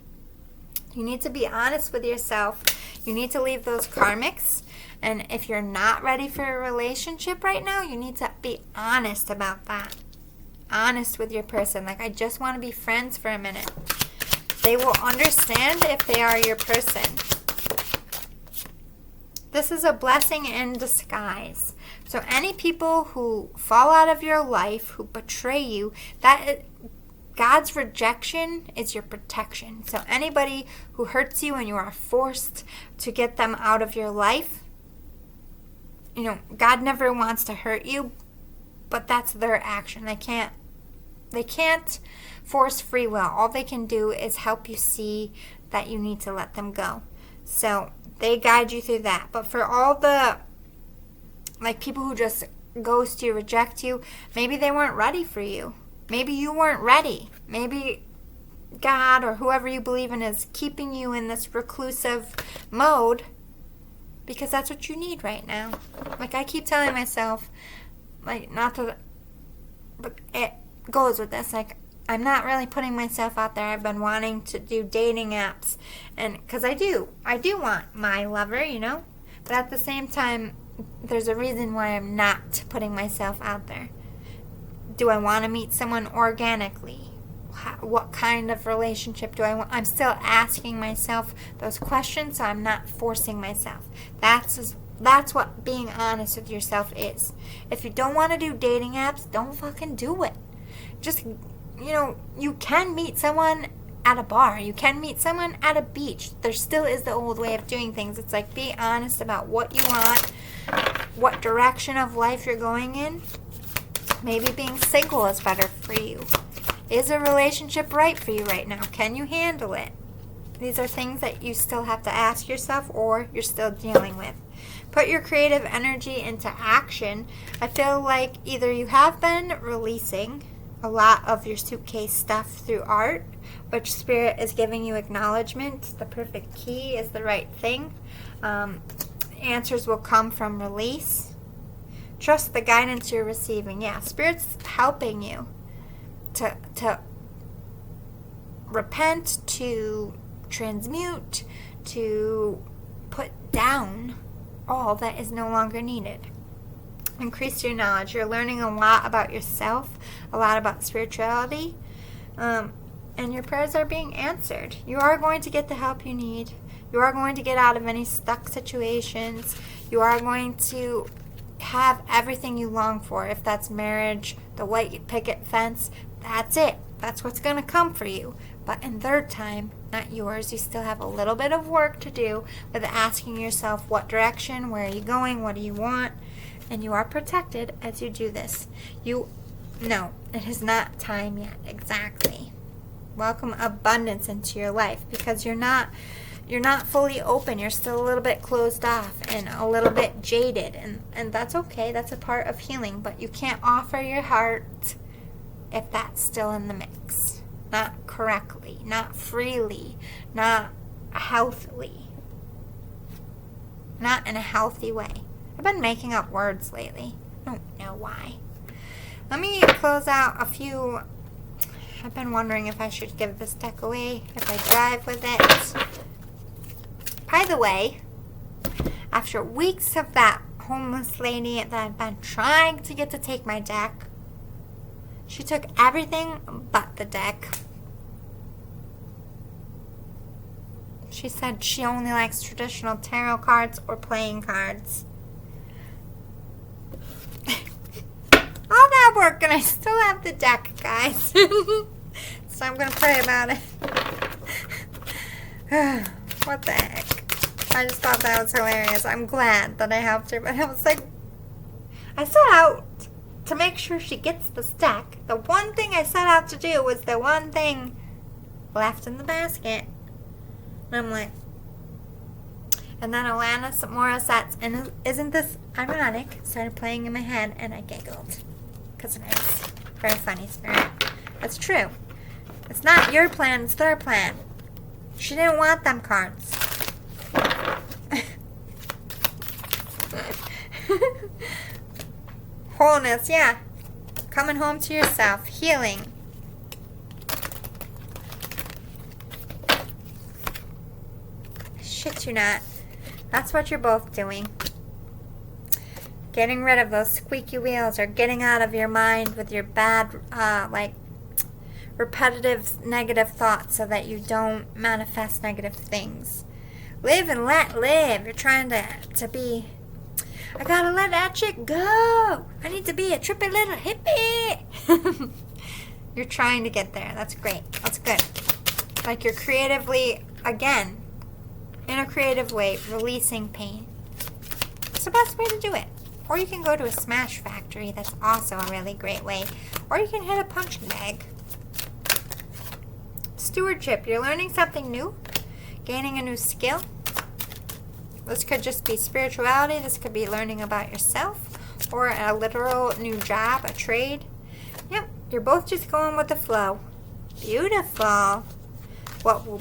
You need to be honest with yourself. You need to leave those karmics. And if you're not ready for a relationship right now, you need to be honest about that. Honest with your person. Like, I just want to be friends for a minute. They will understand if they are your person. This is a blessing in disguise. So any people who fall out of your life, who betray you, God's rejection is your protection. So anybody who hurts you and you are forced to get them out of your life, God never wants to hurt you, but that's their action. They can't force free will. All they can do is help you see that you need to let them go. So they guide you through that. But for all the people who just ghost you, reject you, maybe they weren't ready for you. Maybe you weren't ready. Maybe God or whoever you believe in is keeping you in this reclusive mode because that's what you need right now. Like, I keep telling myself, not to, but it goes with this. I'm not really putting myself out there. I've been wanting to do dating apps, and because I do want my lover, but at the same time, there's a reason why I'm not putting myself out there. Do I want to meet someone organically? What kind of relationship do I want? I'm still asking myself those questions, so I'm not forcing myself. That's what being honest with yourself is. If you don't want to do dating apps, don't fucking do it. Just, you can meet someone at a bar. You can meet someone at a beach. There still is the old way of doing things. It's like, be honest about what you want, what direction of life you're going in. Maybe being single is better for you. Is a relationship right for you right now? Can you handle it? These are things that you still have to ask yourself, or you're still dealing with. Put your creative energy into action. I feel like either you have been releasing a lot of your suitcase stuff through art, which Spirit is giving you acknowledgement. The perfect key is the right thing. Answers will come from release. Trust the guidance you're receiving. Yeah, Spirit's helping you to repent, to transmute, to put down all that is no longer needed. Increase your knowledge. You're learning a lot about yourself, a lot about spirituality, and your prayers are being answered. You are going to get the help you need. You are going to get out of any stuck situations. You are going to have everything you long for. If that's marriage, the white picket fence, that's it. That's what's going to come for you. But in their time, not yours. You still have a little bit of work to do with asking yourself what direction, where are you going, what do you want? And you are protected as you do this. No, it is not time yet. Exactly. Welcome abundance into your life, because you're not fully open. You're still a little bit closed off and a little bit jaded, and that's okay. That's a part of healing, but you can't offer your heart if that's still in the mix. Not correctly, not freely, not healthily, not in a healthy way. I've been making up words lately. I don't know why. Let me close out a few. I've been wondering if I should give this deck away, if I drive with it. By the way, after weeks of that homeless lady that I've been trying to get to take my deck, she took everything but the deck. She said she only likes traditional tarot cards or playing cards. not working. I still have the deck, guys. So I'm going to pray about it. What the heck? I just thought that was hilarious. I'm glad that I helped her, but I was like, I set out to make sure she gets the stack. The one thing I set out to do was the one thing left in the basket. And I'm like, and then Alanis Morissette's, and isn't this ironic, started playing in my head, and I giggled. Because it is. Very funny, Spirit. That's true. It's not your plan, it's their plan. She didn't want them cards. Wholeness, yeah. Coming home to yourself. Healing. Shit you not. That's what you're both doing. Getting rid of those squeaky wheels, or getting out of your mind with your bad, repetitive negative thoughts so that you don't manifest negative things. Live and let live. You're trying to be, I gotta let that chick go. I need to be a trippy little hippie. You're trying to get there. That's great. That's good. Like you're creatively, again, in a creative way, releasing pain. It's the best way to do it. Or you can go to a smash factory. That's also a really great way. Or you can hit a punching bag. Stewardship. You're learning something new. Gaining a new skill. This could just be spirituality. This could be learning about yourself. Or a literal new job, a trade. Yep. You're both just going with the flow. Beautiful. What will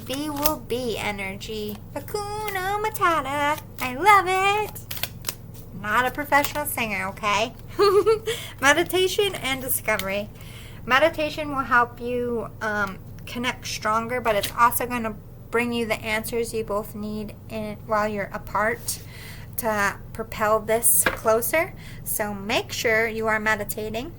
be energy. Hakuna Matata. I love it. Not a professional singer, okay? Meditation and discovery. Meditation will help you connect stronger, but it's also going to bring you the answers you both need while you're apart to propel this closer. So make sure you are meditating.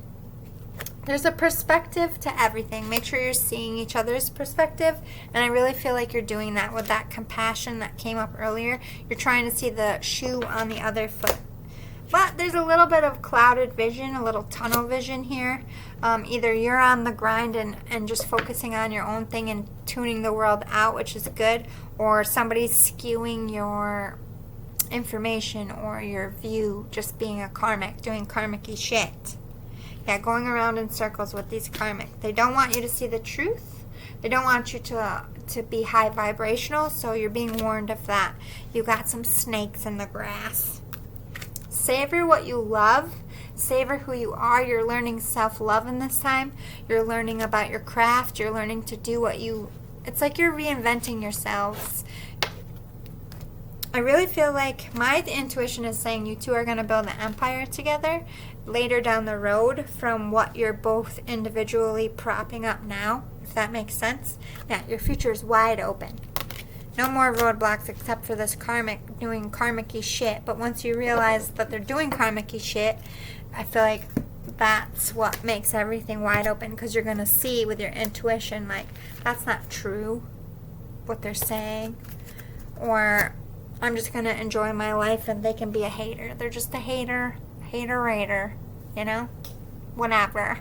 There's a perspective to everything. Make sure you're seeing each other's perspective. And I really feel like you're doing that with that compassion that came up earlier. You're trying to see the shoe on the other foot. But there's a little bit of clouded vision, a little tunnel vision here. Either you're on the grind and just focusing on your own thing and tuning the world out, which is good, or somebody's skewing your information or your view, just being a karmic, doing karmic-y shit. Yeah, going around in circles with these karmic. They don't want you to see the truth. They don't want you to be high vibrational, so you're being warned of that. You got some snakes in the grass. Savor what you love. Savor who you are. You're learning self-love in this time. You're learning about your craft. You're learning to do what you... It's like you're reinventing yourselves. I really feel like my intuition is saying you two are going to build an empire together later down the road from what you're both individually propping up now, if that makes sense. Yeah, your future is wide open. No more roadblocks except for this karmic, doing karmic-y shit. But once you realize that they're doing karmic-y shit, I feel like that's what makes everything wide open, because you're going to see with your intuition, like, that's not true, what they're saying. Or I'm just going to enjoy my life and they can be a hater. They're just a hater-rater, you know? Whatever.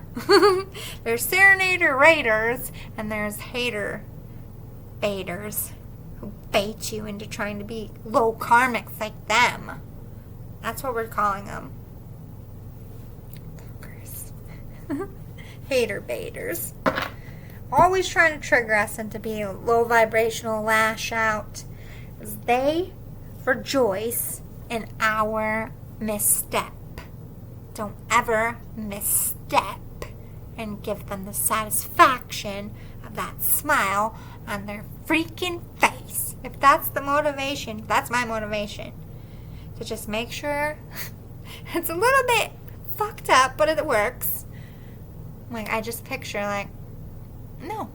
There's serenader raiders and there's hater baiters who bait you into trying to be low karmics like them. That's what we're calling them. Hater baiters. Always trying to trigger us into being low vibrational, lash out. As they rejoice in our misstep. Don't ever misstep, and give them the satisfaction of that smile on their freaking face. If that's the motivation, that's my motivation. To just make sure it's a little bit fucked up, but it works. Like, I just picture, like, no,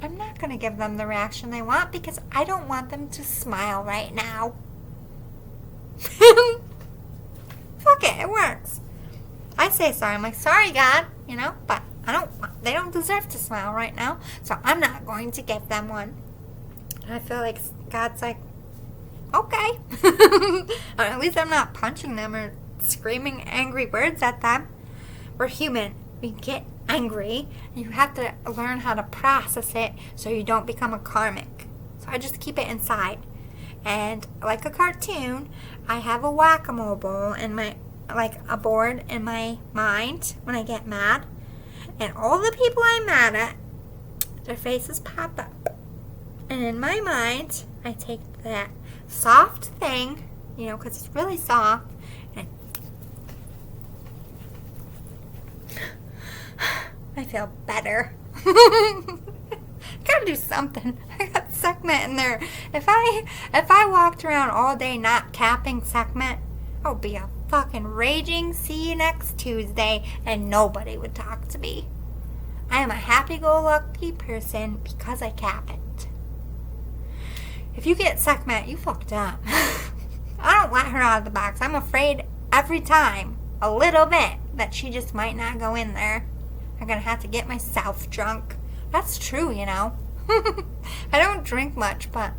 I'm not going to give them the reaction they want because I don't want them to smile right now. Fuck it works. I say sorry. I'm like, sorry, God, you know, but they don't deserve to smile right now, so I'm not going to give them one. And I feel like God's like, okay. Or at least I'm not punching them or screaming angry words at them. We're human. We get angry. And you have to learn how to process it so you don't become a karmic. So I just keep it inside. And like a cartoon, I have a whack-a-mole ball in my, like a board in my mind when I get mad. And all the people I'm mad at, their faces pop up. And in my mind, I take that soft thing, you know, because it's really soft, and I feel better. Gotta do something. I got segment in there. If I walked around all day not capping segment, I would be a fucking raging see you next Tuesday and nobody would talk to me. I am a happy-go-lucky person because I cap it. If you get segment, you fucked up. I don't let her out of the box. I'm afraid every time, a little bit, that she just might not go in there. I'm gonna have to get myself drunk. That's true, you know. I don't drink much, but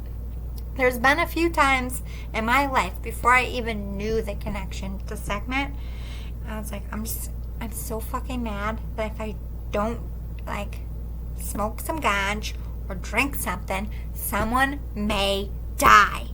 there's been a few times in my life before I even knew the connection to segment. I was like, I'm so fucking mad that if I don't, like, smoke some ganj or drink something, someone may die.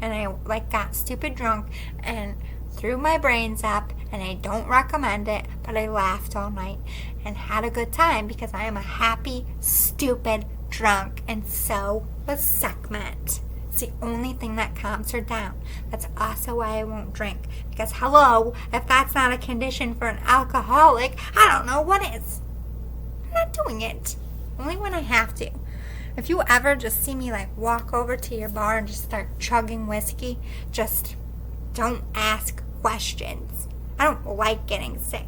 And I, like, got stupid drunk and threw my brains up, and I don't recommend it, but I laughed all night and had a good time because I am a happy, stupid drunk, and so was segment. It's the only thing that calms her down. That's also why I won't drink. Because, hello, if that's not a condition for an alcoholic, I don't know what is. I'm not doing it. Only when I have to. If you ever just see me, like, walk over to your bar and just start chugging whiskey, just don't ask questions. I don't like getting sick.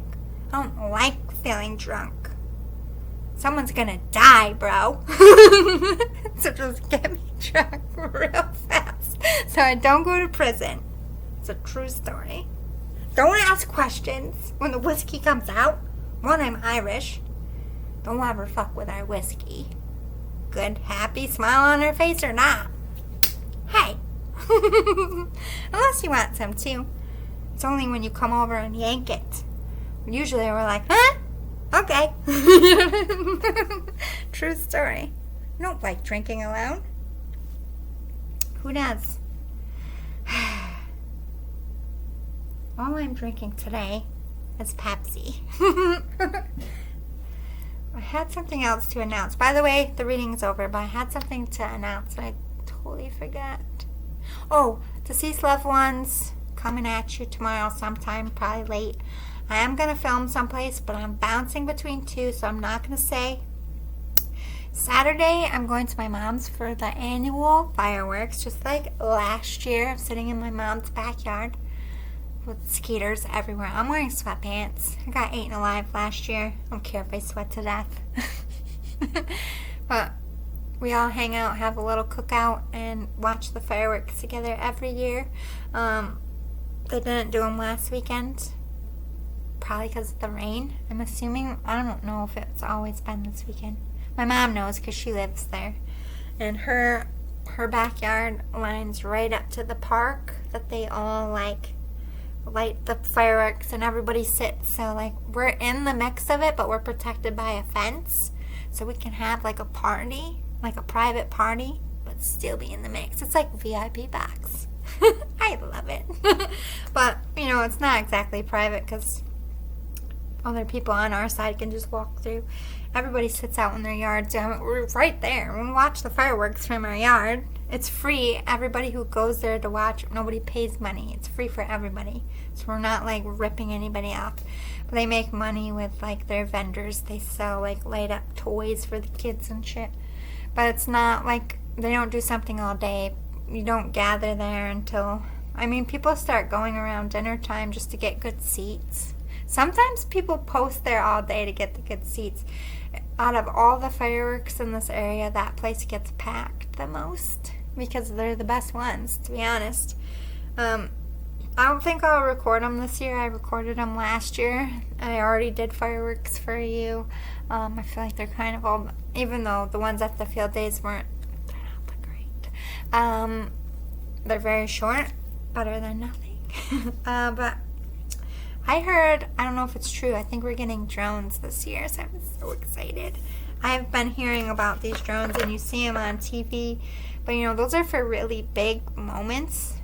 I don't like feeling drunk. Someone's gonna die, bro. So just get me drunk real fast so I don't go to prison. It's a true story. Don't ask questions when the whiskey comes out. One, I'm Irish. Don't ever fuck with our whiskey. Good, happy smile on her face or not. Hey. Unless you want some too. It's only when you come over and yank it. Usually we're like, huh? Okay. True story. I don't like drinking alone. Who does? All I'm drinking today is Pepsi. I had something else to announce. By the way, the reading's over, but I had something to announce and I totally forgot. Oh, deceased loved ones coming at you tomorrow sometime, probably late. I am going to film someplace, but I'm bouncing between two, so I'm not going to say. Saturday, I'm going to my mom's for the annual fireworks, just like last year. I'm sitting in my mom's backyard with skeeters everywhere. I'm wearing sweatpants. I got eaten alive last year. I don't care if I sweat to death. But we all hang out, have a little cookout, and watch the fireworks together every year. They didn't do them last weekend. Probably because of the rain, I'm assuming. I don't know if it's always been this weekend. My mom knows because she lives there. And her backyard lines right up to the park that they all, like, light the fireworks and everybody sits. So, like, we're in the mix of it, but we're protected by a fence. So we can have, like, a party, like a private party, but still be in the mix. It's like VIP box. I love it. But, you know, it's not exactly private because other people on our side can just walk through. Everybody sits out in their yards. We're right there. We watch the fireworks from our yard. It's free. Everybody who goes there to watch, nobody pays money. It's free for everybody. So we're not, like, ripping anybody off. But they make money with, like, their vendors. They sell, like, light up toys for the kids and shit. But it's not, like, they don't do something all day. You don't gather there until, I mean, people start going around dinner time just to get good seats. Sometimes people post there all day to get the good seats. Out of all the fireworks in this area, that place gets packed the most because they're the best ones, to be honest. I don't think I'll record them this year. I recorded them last year. I already did fireworks for you. I feel like they're kind of old, even though the ones at the field days they're not that great. They're very short, better than nothing. But I heard, I don't know if it's true, I think we're getting drones this year, so I'm so excited. I've been hearing about these drones, and you see them on TV, but you know, those are for really big moments.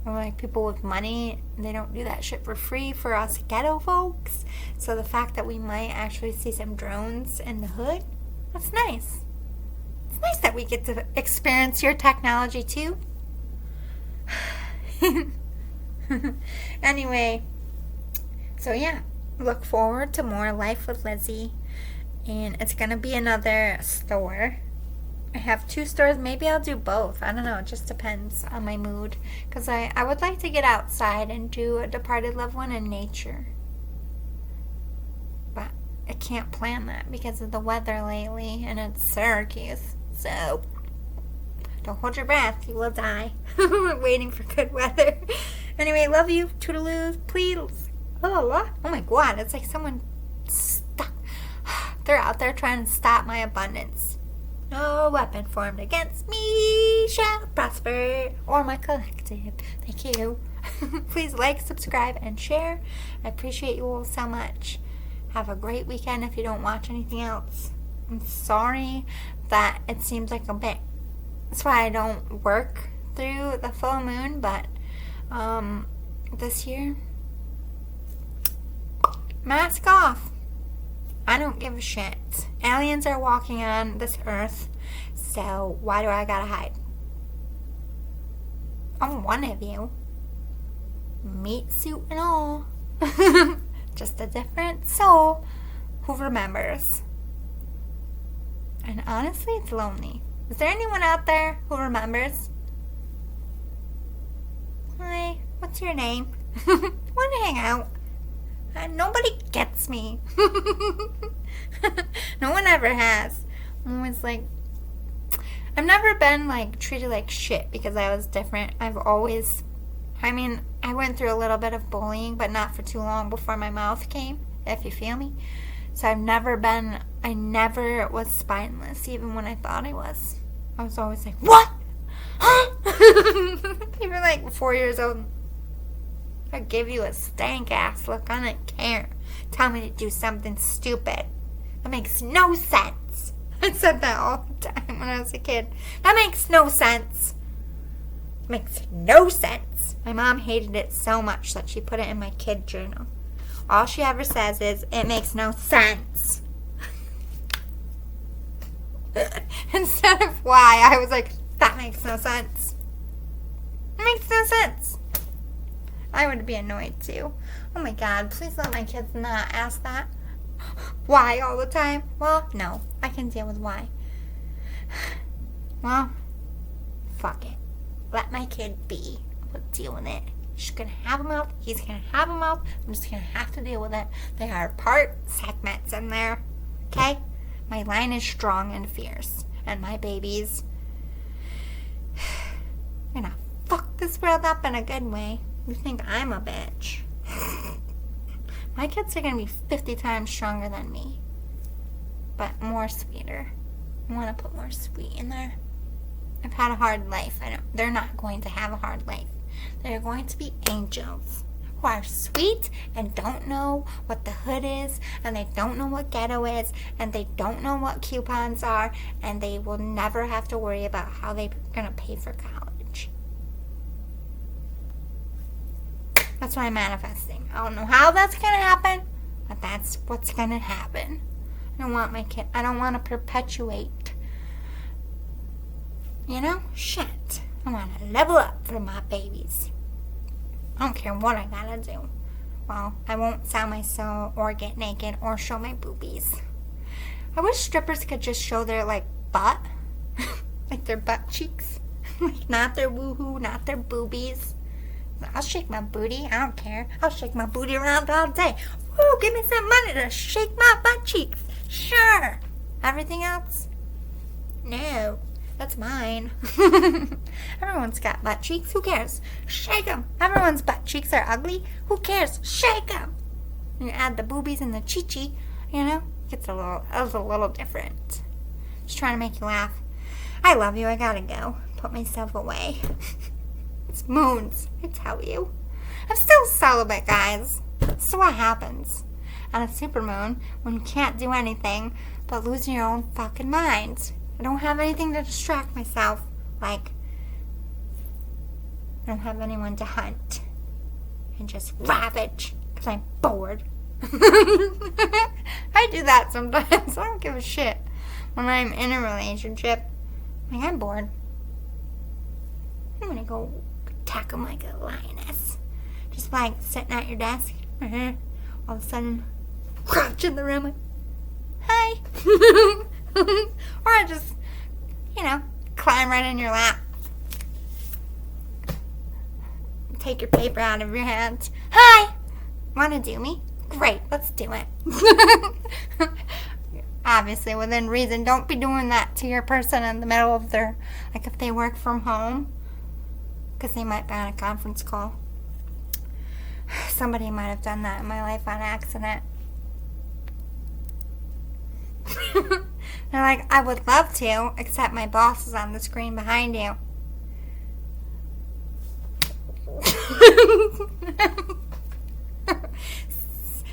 Or like people with money, they don't do that shit for free for us ghetto folks. So the fact that we might actually see some drones in the hood, that's nice. It's nice that we get to experience your technology too. Anyway, so yeah, look forward to more Life with Lizzie. And it's going to be another store. I have 2 stores. Maybe I'll do both. I don't know. It just depends on my mood. Because I would like to get outside and do a departed loved one in nature. But I can't plan that because of the weather lately. And it's Syracuse. So don't hold your breath. You will die. Waiting for good weather. Anyway, love you. Toodaloo. Please. Oh my God. It's like someone stuck. They're out there trying to stop my abundance. No weapon formed against me shall prosper, or my collective. Thank you. Please like, subscribe, and share. I appreciate you all so much. Have a great weekend if you don't watch anything else. I'm sorry that it seems like a bit. That's why I don't work through the full moon, but this year, mask off. I don't give a shit. Aliens are walking on this earth, so why do I gotta hide? I'm one of you. Meat suit and all. Just a different soul who remembers. And honestly, it's lonely. Is there anyone out there who remembers? Hi, what's your name? Wanna hang out? Nobody gets me. No one ever has. I'm always like, I've never been like treated like shit because I was different. I went through a little bit of bullying, but not for too long before my mouth came, if you feel me. So I never was spineless, even when I thought I was. I was always like, what? Huh? Even like 4 years old. I give you a stank ass look. I don't care. Tell me to do something stupid. That makes no sense. I said that all the time when I was a kid. That makes no sense. Makes no sense. My mom hated it so much that she put it in my kid journal. All she ever says is, it makes no sense. Instead of why, I was like, that makes no sense. It makes no sense. I would be annoyed too. Oh my God, please let my kids not ask that. Why all the time? Well, no, I can deal with why. Well, fuck it. Let my kid be. We'll deal with it. She's gonna have a mouth. He's gonna have a mouth. I'm just gonna have to deal with it. There are part segments in there. Okay? My line is strong and fierce. And my babies, I'm gonna fuck this world up in a good way. You think I'm a bitch. My kids are going to be 50 times stronger than me. But more sweeter. I want to put more sweet in there. I've had a hard life. They're not going to have a hard life. They're going to be angels who are sweet and don't know what the hood is, and they don't know what ghetto is, and they don't know what coupons are, and they will never have to worry about how they're going to pay for college. That's what I'm manifesting. I don't know how that's going to happen, but that's what's going to happen. I don't want my kid. I don't want to perpetuate. You know? Shit. I want to level up for my babies. I don't care what I gotta do. Well, I won't sell my soul or get naked or show my boobies. I wish strippers could just show their, like, butt. Like their butt cheeks. Like, not their woohoo, not their boobies. I'll shake my booty. I don't care. I'll shake my booty around all day. Woo, give me some money to shake my butt cheeks. Sure. Everything else? No. That's mine. Everyone's got butt cheeks. Who cares? Shake them. Everyone's butt cheeks are ugly. Who cares? Shake them. You add the boobies and the chi-chi, you know? It's a little different. Just trying to make you laugh. I love you. I gotta go. Put myself away. It's moons, I tell you. I'm still celibate, guys. This is what happens on a supermoon when you can't do anything but lose your own fucking mind. I don't have anything to distract myself. Like, I don't have anyone to hunt and just ravage because I'm bored. I do that sometimes. I don't give a shit when I'm in a relationship. Like, I'm bored. I'm gonna go attack them like a lioness. Just like sitting at your desk. All of a sudden, crouch in the room. Like, hi. Or I just, climb right in your lap. Take your paper out of your hands. Hi. Want to do me? Great. Let's do it. Obviously, within reason. Don't be doing that to your person in the middle of their, like if they work from home. Because they might be on a conference call. Somebody might have done that in my life on accident. They're like, I would love to, except my boss is on the screen behind you.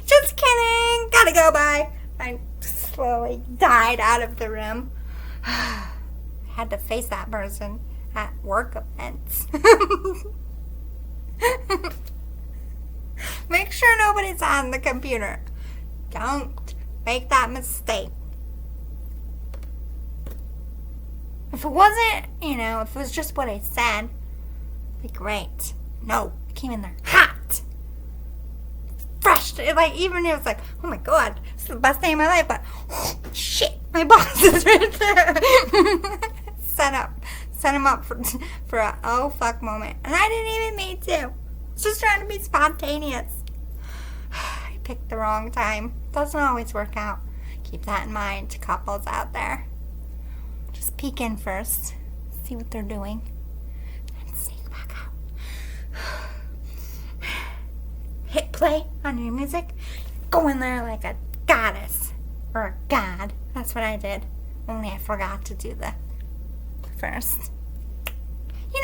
Just kidding. Gotta go, bye. I slowly died out of the room. I had to face that person at work events. Make sure nobody's on the computer. Don't make that mistake. If it wasn't, if it was just what I said, it'd be great. No, I came in there hot. Fresh. Like, even if it was like, oh my god, this is the best day of my life, but shit, my boss is right there. Set him up for a oh fuck moment. And I didn't even mean to. Just trying to be spontaneous. I picked the wrong time. Doesn't always work out. Keep that in mind to couples out there. Just peek in first. See what they're doing. And sneak back out. Hit play on your music. Go in there like a goddess. Or a god. That's what I did. Only I forgot to do the first.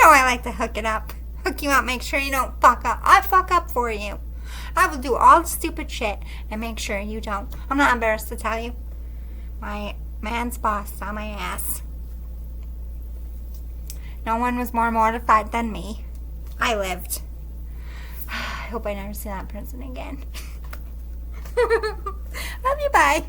I like to hook it up. Hook you up, make sure you don't fuck up. I fuck up for you. I will do all the stupid shit and make sure you don't. I'm not embarrassed to tell you. My man's boss is on my ass. No one was more mortified than me. I lived. I hope I never see that person again. Love you, bye.